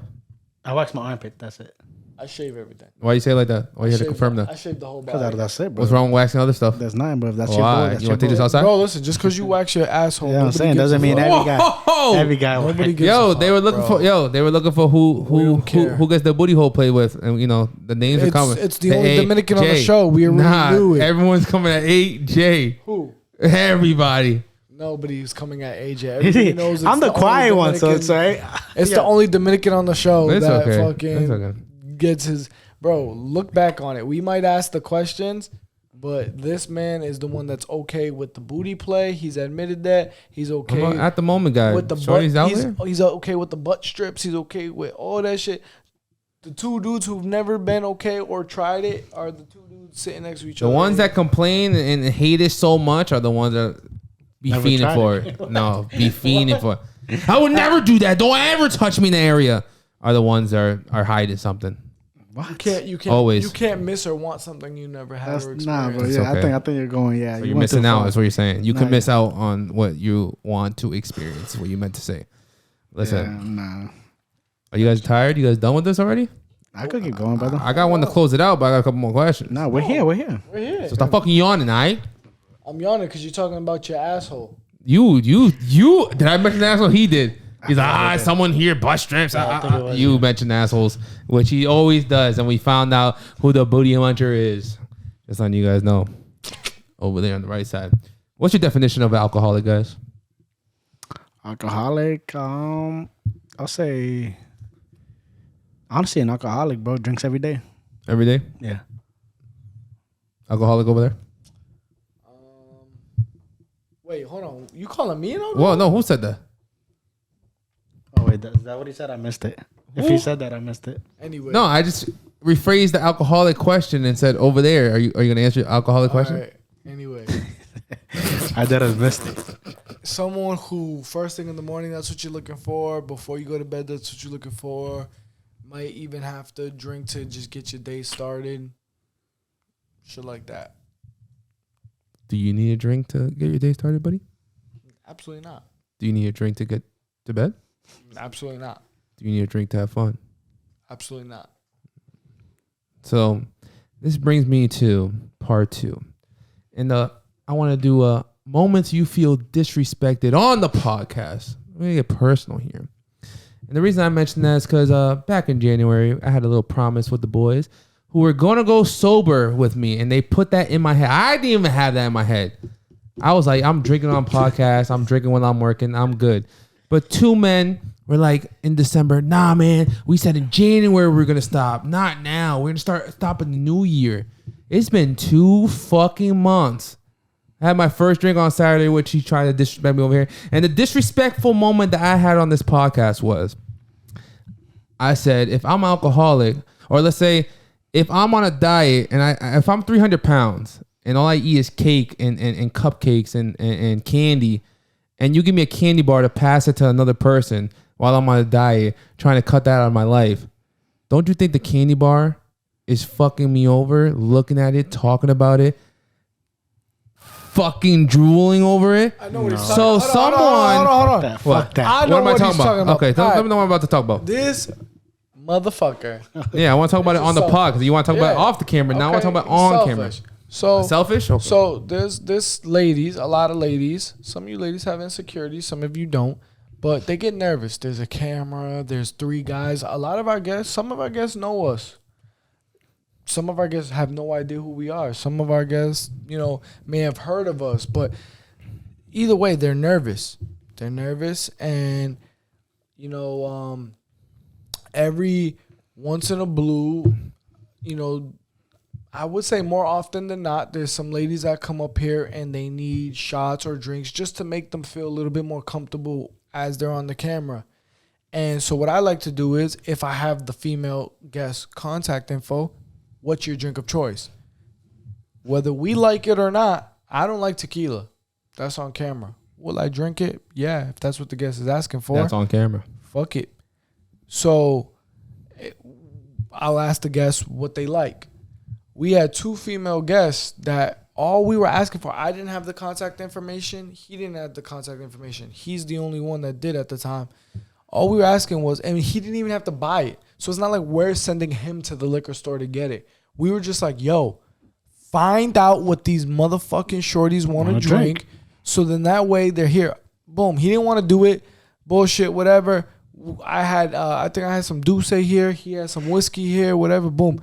I wax my armpit. That's it. I shave everything. Why you say it like that? Why you had to confirm I that? shaved the whole Because body. that's it, bro. What's wrong with waxing other stuff? There's nothing, bro. If that's Why? your boy. That's You your want to take boy. this outside? Bro, listen, just because you wax your asshole, You know what I'm saying? nobody Doesn't gives mean a fuck. every guy. Nobody gives Yo, a they were fuck, looking bro. they were looking for who gets the booty hole played with, and you know the names are coming. It's the only Dominican on the show. We already knew it. Everyone's coming at 8J. Who? Everybody. Nobody's coming at AJ. Everybody knows I'm the quiet one, so it's right. It's the only Dominican on the show It's that okay. fucking It's okay. gets his. Bro, look back on it. We might ask the questions, but this man is the one that's okay with the booty play. He's admitted that. He's okay At the moment, guys. with the Shorty's butt. out there. He's okay with the butt strips. He's okay with all that shit. The two dudes who've never been okay or tried it are the two dudes sitting next to each The other. ones that complain and hate it so much are the ones that be Never fiending tried for it. it. No, be fiending for it. I would never do that. Don't ever touch me in the area. Are the ones that are hiding something. What? You can't Always. you can't miss or want something you never had That's or nah, experienced. bro. It's Yeah, okay. I think you're going. Yeah, So you you're went missing too out. far. That's what you're saying. You Nah, can miss out on what you want to experience. What you meant to say. Listen, Yeah, nah. are you guys tired? You guys done with this already? I could keep going, brother. I got one to close it out, but I got a couple more questions. Nah, we're here. We're here. We're here. So stop fucking yawning, alright? I'm yawning because you're talking about your asshole. You. Did I mention asshole? He did. He's like, someone here, butt strips. You mentioned assholes, which he always does. And we found out who the booty muncher is. Just letting you guys know. Over there on the right side. What's your definition of alcoholic, guys? Alcoholic, I'll say, honestly, an alcoholic, bro, drinks every day. Every day? Yeah. Alcoholic over there? Wait, hold on. You calling me an alcoholic? Well, no, who said that? Oh, wait, is that what he said? I missed it. If he said that, I missed it. Anyway. No, I just rephrased the alcoholic question and said over there. Are you going to answer your alcoholic question? Right. Anyway. I did have missed it. Someone who first thing in the morning, that's what you're looking for. Before you go to bed, that's what you're looking for. Might even have to drink to just get your day started. Shit like that. Do you need a drink to get your day started, buddy? Absolutely not. Do you need a drink to get to bed? Absolutely not. Do you need a drink to have fun? Absolutely not. So this brings me to part 2. And I want to do moments you feel disrespected on the podcast. Let me get personal here. And the reason I mentioned that is because back in January, I had a little promise with the boys who were going to go sober with me. And they put that in my head. I didn't even have that in my head. I was like, I'm drinking on podcasts. I'm drinking when I'm working. I'm good. But 2 men were like in December, nah, man, we said in January we were going to stop. Not now. We're going to start stopping the new year. It's been 2 fucking months. I had my first drink on Saturday, which he tried to disrespect me over here. And the disrespectful moment that I had on this podcast was, I said, if I'm alcoholic, or let's say if I'm on a diet and if I'm 300 pounds and all I eat is cake and cupcakes and candy, and you give me a candy bar to pass it to another person while I'm on a diet, trying to cut that out of my life, don't you think the candy bar is fucking me over, looking at it, talking about it, fucking drooling over it? I know what he's So talking about. someone... Hold on. Fuck that. I know What am I talking he's about? Okay, let me know what I'm about to talk about. This motherfucker. Yeah, I want to talk about it on the Selfish. pod because you want to talk about it Yeah. off the camera. Now I want to talk about it he's on selfish. camera. So Selfish? Okay. So there's this ladies, a lot of ladies. Some of you ladies have insecurities, some of you don't. But they get nervous. There's a camera. There's 3 guys. A lot of our guests, some of our guests know us. Some of our guests have no idea who we are. Some of our guests, may have heard of us. But either way, they're nervous. They're nervous. And, every once in a blue, I would say more often than not, there's some ladies that come up here and they need shots or drinks just to make them feel a little bit more comfortable as they're on the camera. And so what I like to do is, if I have the female guest contact info, what's your drink of choice? Whether we like it or not, I don't like tequila. That's on camera. Will I drink it? Yeah, if that's what the guest is asking for. That's on camera. Fuck it. So I'll ask the guests what they like. We had 2 female guests that all we were asking for, I didn't have the contact information. He didn't have the contact information. He's the only one that did at the time. All we were asking was, and he didn't even have to buy it. So it's not like we're sending him to the liquor store to get it. We were just like, yo, find out what these motherfucking shorties want to drink. So then that way they're here. Boom. He didn't want to do it. Bullshit, whatever. I think I had some Douce here. He had some whiskey here, whatever. Boom.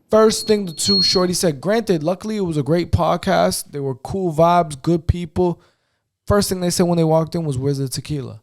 First thing the 2 shorties said, granted, luckily it was a great podcast. They were cool vibes, good people. First thing they said when they walked in was, where's the tequila?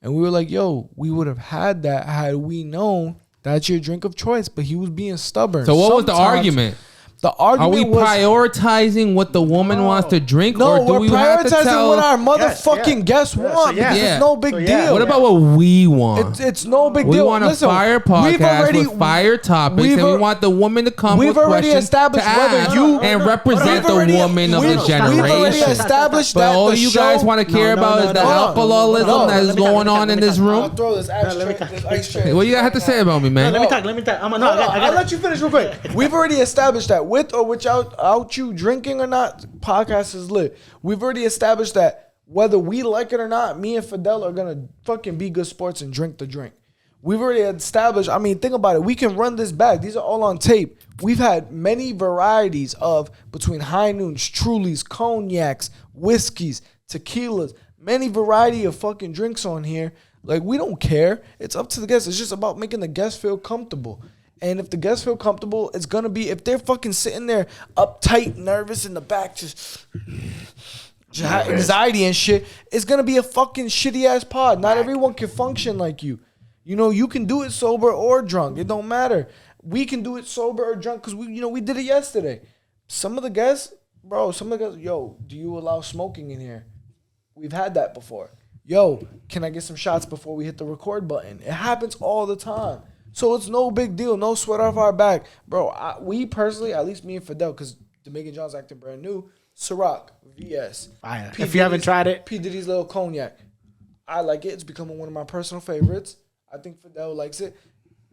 And we were like, yo, we would have had that had we known that's your drink of choice. But he was being stubborn. So what was the argument? The argument Are we was, prioritizing what the woman wants to drink, no, or do we're we have to prioritizing tell? what our motherfucking guests want. yeah. Because Yeah. it's no big So, yeah. deal. What about what we want? It's no big We deal. want a Listen, fire podcast with fire topics, and we want the woman to come with we've already questions established to whether ask you- and represent the woman of the We've already generation. established But that all the you show, guys want to care No, about no, is the no, no. alcoholism No, that is let me going talk, on let in me this talk. I'll room. throw this let me ice tray. What you have to say about me, man? Let me talk. I'll let you finish real quick. We've already established that with or without you drinking or not, podcast is lit. We've already established that whether we like it or not, me and Fidel are gonna fucking be good sports and drink the drink. We've already established, I mean, think about it. We can run this back. These are all on tape. We've had many varieties of between high noons, Trulies, cognacs, whiskeys, tequilas, many variety of fucking drinks on here. Like, we don't care. It's up to the guests. It's just about making the guests feel comfortable. And if the guests feel comfortable, it's going to be, if they're fucking sitting there uptight, nervous in the back, just anxiety and shit, it's going to be a fucking shitty ass pod. Not everyone can function like you. You know, you can do it sober or drunk. It don't matter. We can do it sober or drunk because we did it yesterday. Some of the guests, yo, do you allow smoking in here? We've had that before. Yo, can I get some shots before we hit the record button? It happens all the time. So it's no big deal. No sweat off our back. Bro, we personally, at least me and Fidel, because Jamaican John's acting brand new, Ciroc, VS. Fire. If you haven't tried it. P. Diddy's Little Cognac. I like it. It's becoming one of my personal favorites. I think Fidel likes it.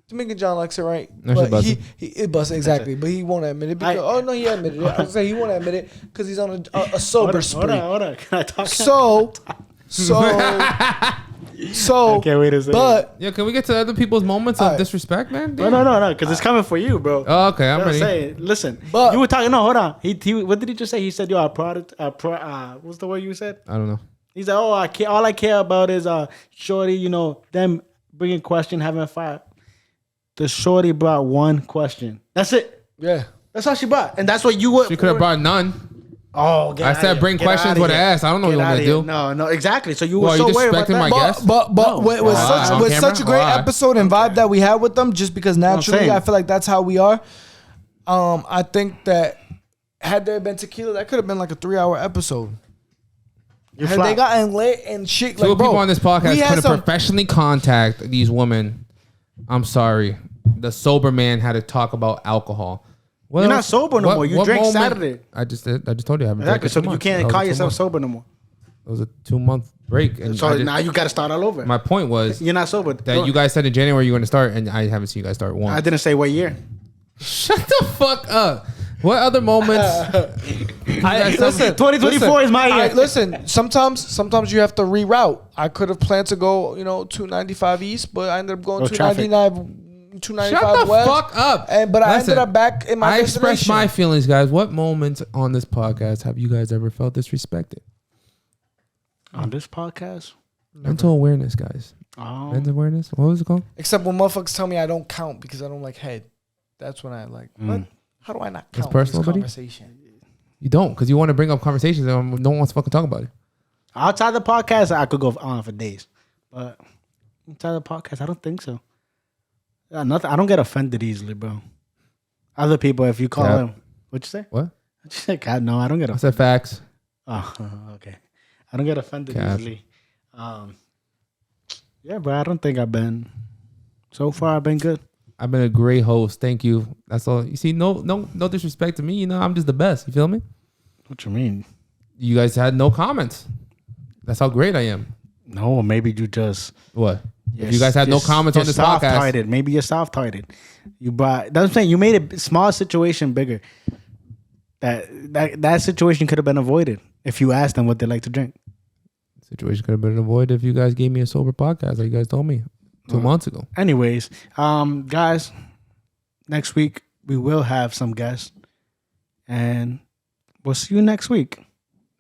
Jamaican John likes it, right? But he busts, exactly. But he won't admit it. Because, he admitted it. I was saying he won't admit it because he's on a sober spree. Hold on. Can I talk? So, I can't wait to say but Yeah, can we get to other people's moments of disrespect, man? Damn. No, because it's coming for you, bro. Oh, okay, I'm ready. Saying, listen, But- you were talking. No, hold on. He what did he just say? He said, "Yo, what's the word you said?" I don't know. He said, "Oh, all I care about is shorty. Them bringing question, having fire." The shorty brought one question. That's it. yeah. That's all she brought, and that's what you would. She could have brought none. Oh, I said bring questions with an ass. I don't know what you want me to do. No, exactly. So you Well, were you so worried about disrespecting my that. guess? But with such a great Why? episode and vibe that we had with them, just because naturally saying. I feel like that's how we are. I think that had there been tequila, that could have been like a 3-hour episode. You Had they gotten lit and shit, Two like, bro, people on this podcast we had couldn't some- professionally contact these women. I'm sorry. The sober man had to talk about alcohol. What You're not else? sober no more. You drank Saturday. I just told you I haven't drank Exactly. in So 2 you months. can't That was call 2 yourself months. sober no more. It was a 2-month break, and So I just- now you got to start all over. my point was You're not sober. that you guys said in January you're going to start, and I haven't seen you guys start once. I didn't say what year. Shut the fuck up. What other moments? Listen, 2024 is my year. Listen, sometimes you have to reroute. I could have planned to go, 295 east, but I ended up going No traffic. 295 Shut the west. fuck up. But I Listen, ended up back in my I expressed destination. my feelings, guys. What moments on this podcast have you guys ever felt disrespected? On this podcast? Mental awareness, guys. Mental awareness. What was it called? Except when motherfuckers tell me I don't count because I don't like head. That's when I like, what? How do I not count personal, this buddy? conversation? You don't, because you want to bring up conversations and no one wants to fucking talk about it. Outside the podcast, I could go on for days. But inside the podcast, I don't think so. Nothing. I don't get offended easily, bro. Other people, if you call Yeah. them, what'd you say? What? God, no, I don't get I offended. said facts. Oh, okay. I don't get offended Cap. easily. Yeah, but I don't think I've been. So far, I've been good. I've been a great host. Thank you. That's all. You see, no disrespect to me. I'm just the best. You feel me? What you mean? You guys had no comments. That's how great I am. No, maybe you just. What? If you guys had no comments on this podcast, soft-hearted. Maybe you're soft-hearted. You brought. That's what I'm saying. You made a small situation bigger. That situation could have been avoided if you asked them what they like to drink. situation could have been avoided if you guys gave me a sober podcast, like you guys told me 2 months ago. Anyways, guys, next week we will have some guests, and we'll see you next week.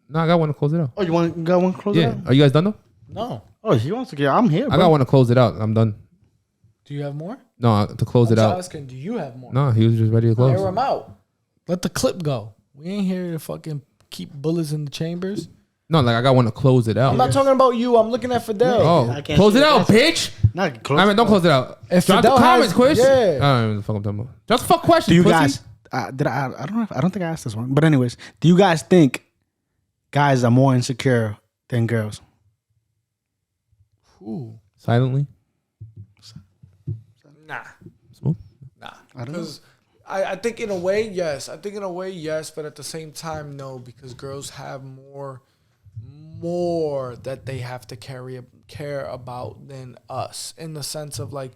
No, I got one to close it out. Oh, you want to go one close it Yeah. out? Are you guys done though? No. Oh, he wants to get. I'm here. Bro. I got one to close it out. I'm done. Do you have more? No, to close it out. Asking, do you have more? No, he was just ready to close. Air him out. Let the clip go. We ain't here to fucking keep bullets in the chambers. No, like I got one to close it out. I'm not talking about you. I'm looking at Fidel. Oh, I can't close see it the out, guys. bitch. Not close. I mean, don't close it out. If Drop Fidel the comments, has- Quiz. yeah. I don't know what the fuck I'm talking about. Just fuck questions. Do you pussy. guys? I don't know. I don't think I asked this one. But anyways, do you guys think guys are more insecure than girls? Ooh. Silently? Nah. Smooth? Nah. I don't know. Because I think in a way, yes. I think in a way, yes. But at the same time, no. Because girls have more that they have to care about than us. In the sense of like,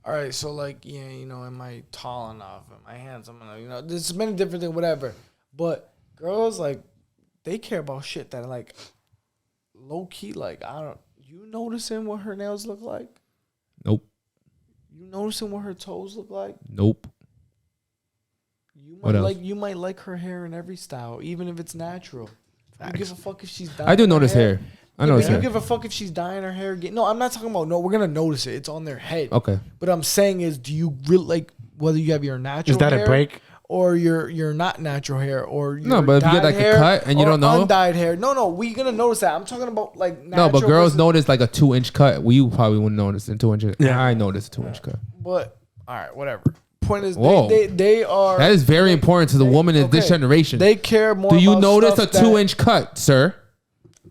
all right, so like, yeah, am I tall enough? Am I handsome enough? There's many different things, whatever. But girls, like, they care about shit that, like, low key, like, you noticing what her nails look like? Nope. You noticing what her toes look like? Nope. You What might else? you might like her hair in every style, even if it's natural. You give a fuck if she's dyeing I do her notice hair. I notice You hair. give a fuck if she's dyeing her hair. No, I'm not talking about. No, we're gonna notice it. It's on their head. Okay. But I'm saying is, do you really like whether you have your natural? Is that hair a break? Or your not natural hair, or your No, but if you get like a cut and you don't know, undyed hair. No, we gonna notice that. I'm talking about like no, but girls versus, notice like a 2-inch cut. We probably wouldn't notice a 2-inch. Yeah. I noticed a 2-inch cut. But all right, whatever. Point is, Whoa. they are. That is very important to the woman in this generation. They care more. Do you about notice a stuff that- 2-inch cut, sir?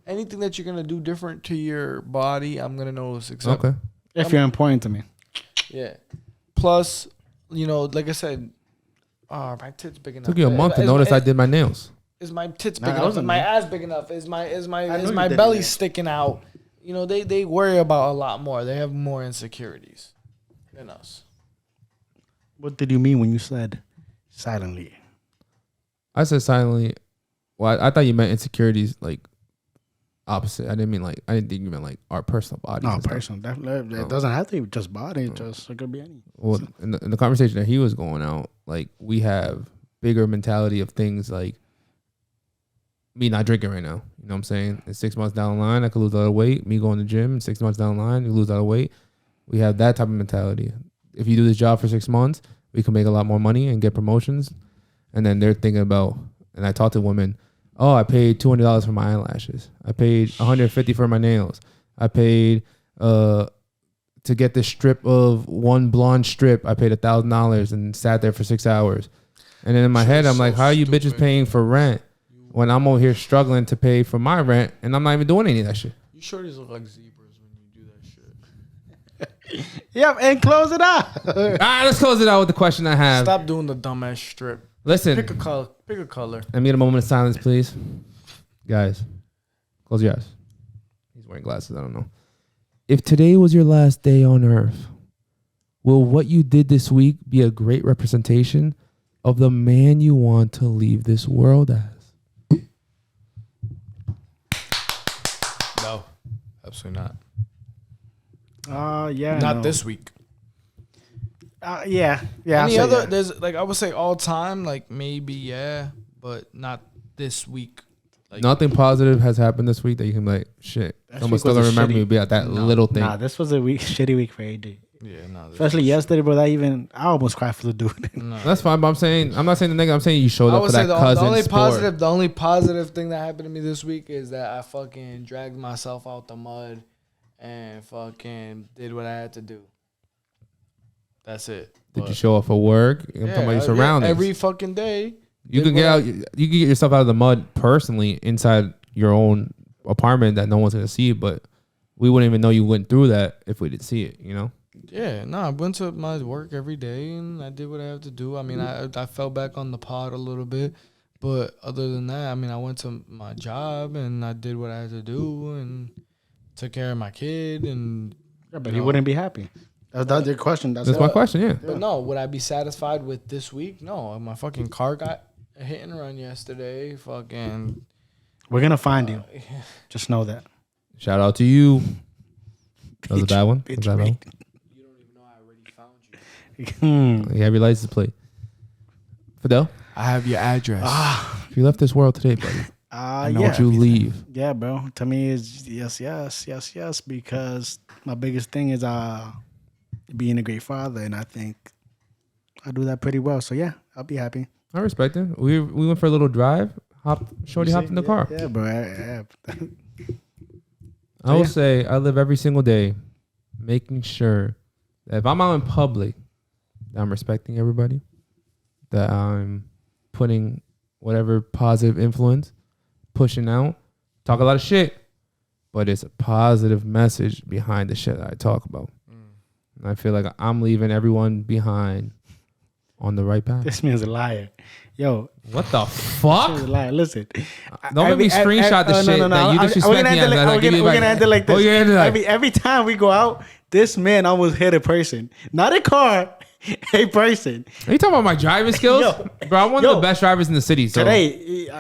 Anything that you're gonna do different to your body, I'm gonna notice. Except, Okay. If you're important to me. Yeah. Plus, like I said, my tits big enough. Took you a month to notice I did my nails. Is my tits Nah, big that enough? wasn't Is my me. ass big enough? Is my knew you did belly that. sticking out? They worry about a lot more. They have more insecurities than us. What did you mean when you said silently? I said silently. Well, I thought you meant insecurities like opposite. I didn't think you meant like our personal bodies. No, and stuff. personal. Definitely. It doesn't have to be just body. It could be any. Well, in the conversation that he was going out, like we have bigger mentality of things like me not drinking right now. You know what I'm saying? And 6 months down the line, I could lose a lot of weight. Me going to the gym, 6 months down the line, you lose a lot of weight. We have that type of mentality. If you do this job for 6 months, we can make a lot more money and get promotions. And then they're thinking about, and I talk to women, oh, I paid $200 for my eyelashes. I paid $150 for my nails. I paid to get this strip of one blonde strip. I paid $1,000 and sat there for 6 hours. And then in my head, I'm like, how are you bitches paying for rent when I'm over here struggling to pay for my rent and I'm not even doing any of that shit? You shorties look like zebras when you do that shit. Yep, and close it out. All right, let's close it out with the question I have. Stop doing the dumbass strip. Listen. Pick a color. Pick a color. Let me get a moment of silence, please. Guys, close your eyes. He's wearing glasses. I don't know. If today was your last day on earth, will what you did this week be a great representation of the man you want to leave this world as? No, absolutely not. Yeah. Not no. this week. Yeah. Any I'll say other? yeah. There's like I would say all time. Like maybe but not this week. Like, Nothing positive has happened this week that you can be like, shit. That Someone week still was gonna a remember me about that little thing. Nah, this was a shitty week for AD. Yeah, no. Especially yesterday, bro. I almost cried for the dude. No. That's fine, but I'm not saying the nigga. I'm saying you showed I up would for say that the cousin only sport. the only positive thing that happened to me this week is that I fucking dragged myself out the mud and fucking did what I had to do. That's it. Did you show up for work? I'm talking about your surroundings. Every fucking day. You can get out. You can get yourself out of the mud personally inside your own apartment that no one's gonna see. But we wouldn't even know you went through that if we didn't see it. You know. Yeah, no, I went to my work every day and I did what I have to do. I mean, I fell back on the pod a little bit, but other than that, I mean, I went to my job and I did what I had to do and took care of my kid and. Yeah, but he wouldn't be happy. That's your question. That's my question. Yeah. But no, would I be satisfied with this week? No, my fucking car got a hit and run yesterday. Fucking. We're gonna find you. Just know that. Shout out to you. That was a bad one. Was that a bad one? You don't even know I already found you. You have your license plate. Fidel, I have your address. if you left this world today, buddy, I know what you leave. Yeah, bro. To me, is yes. Because my biggest thing is being a great father, and I think I do that pretty well. So yeah, I'll be happy. I respect it. We went for a little drive. Shorty hopped in the car. Yeah, bro. Yeah. I will say I live every single day making sure that if I'm out in public, that I'm respecting everybody, that I'm putting whatever positive influence, pushing out, talk a lot of shit, but it's a positive message behind the shit that I talk about. And I feel like I'm leaving everyone behind on the right path. This man's a liar. Yo, What the fuck? this man's a liar. Listen, Don't make me screenshot the shit that you disrespect me as. We're gonna end it like this. Oh, you're gonna end it like- Every time we go out, this man almost hit a person, not a car, a person. Are you talking about my driving skills? Yo. Bro, I'm one of the best drivers in the city. So. Today,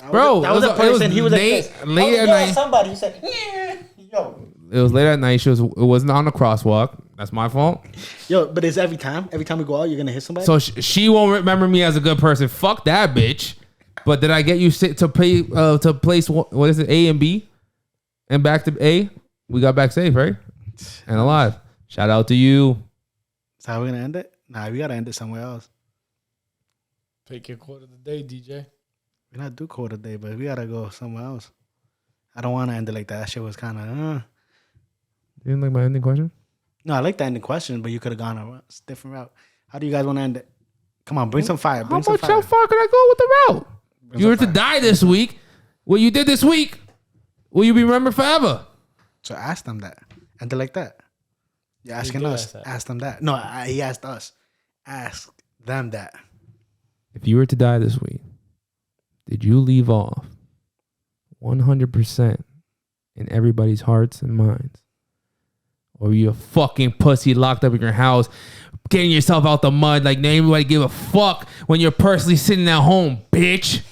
Bro, that was a person. He was late like this. at Yeah, night. somebody. He said, yeah. Yo, It was late at night. It wasn't on a crosswalk. That's my fault. but it's every time. Every time we go out, you're gonna hit somebody. So she won't remember me as a good person. Fuck that bitch. But did I get you to play to place what is it, A and B, and back to A? We got back safe, right? And alive. Shout out to you. Is that how we're gonna end it? Nah, we gotta end it somewhere else. Pick your quote of the day, DJ. We're not do quote today, but we gotta go somewhere else. I don't want to end it like that. That shit was kind of. You didn't like my ending question? No, I like the ending question, but you could have gone a different route. How do you guys want to end it? Come on, bring some fire. Bring How much some how fire. far could I go with the route? Bring You were some to fire. die this week. What you did this week, will you be remembered forever? So ask them that. End it like that. You're asking did us. ask that. Ask them that. No, he asked us. Ask them that. If you were to die this week, did you leave off 100% in everybody's hearts and minds? Or were you a fucking pussy locked up in your house, getting yourself out the mud like everybody give a fuck when you're personally sitting at home, bitch?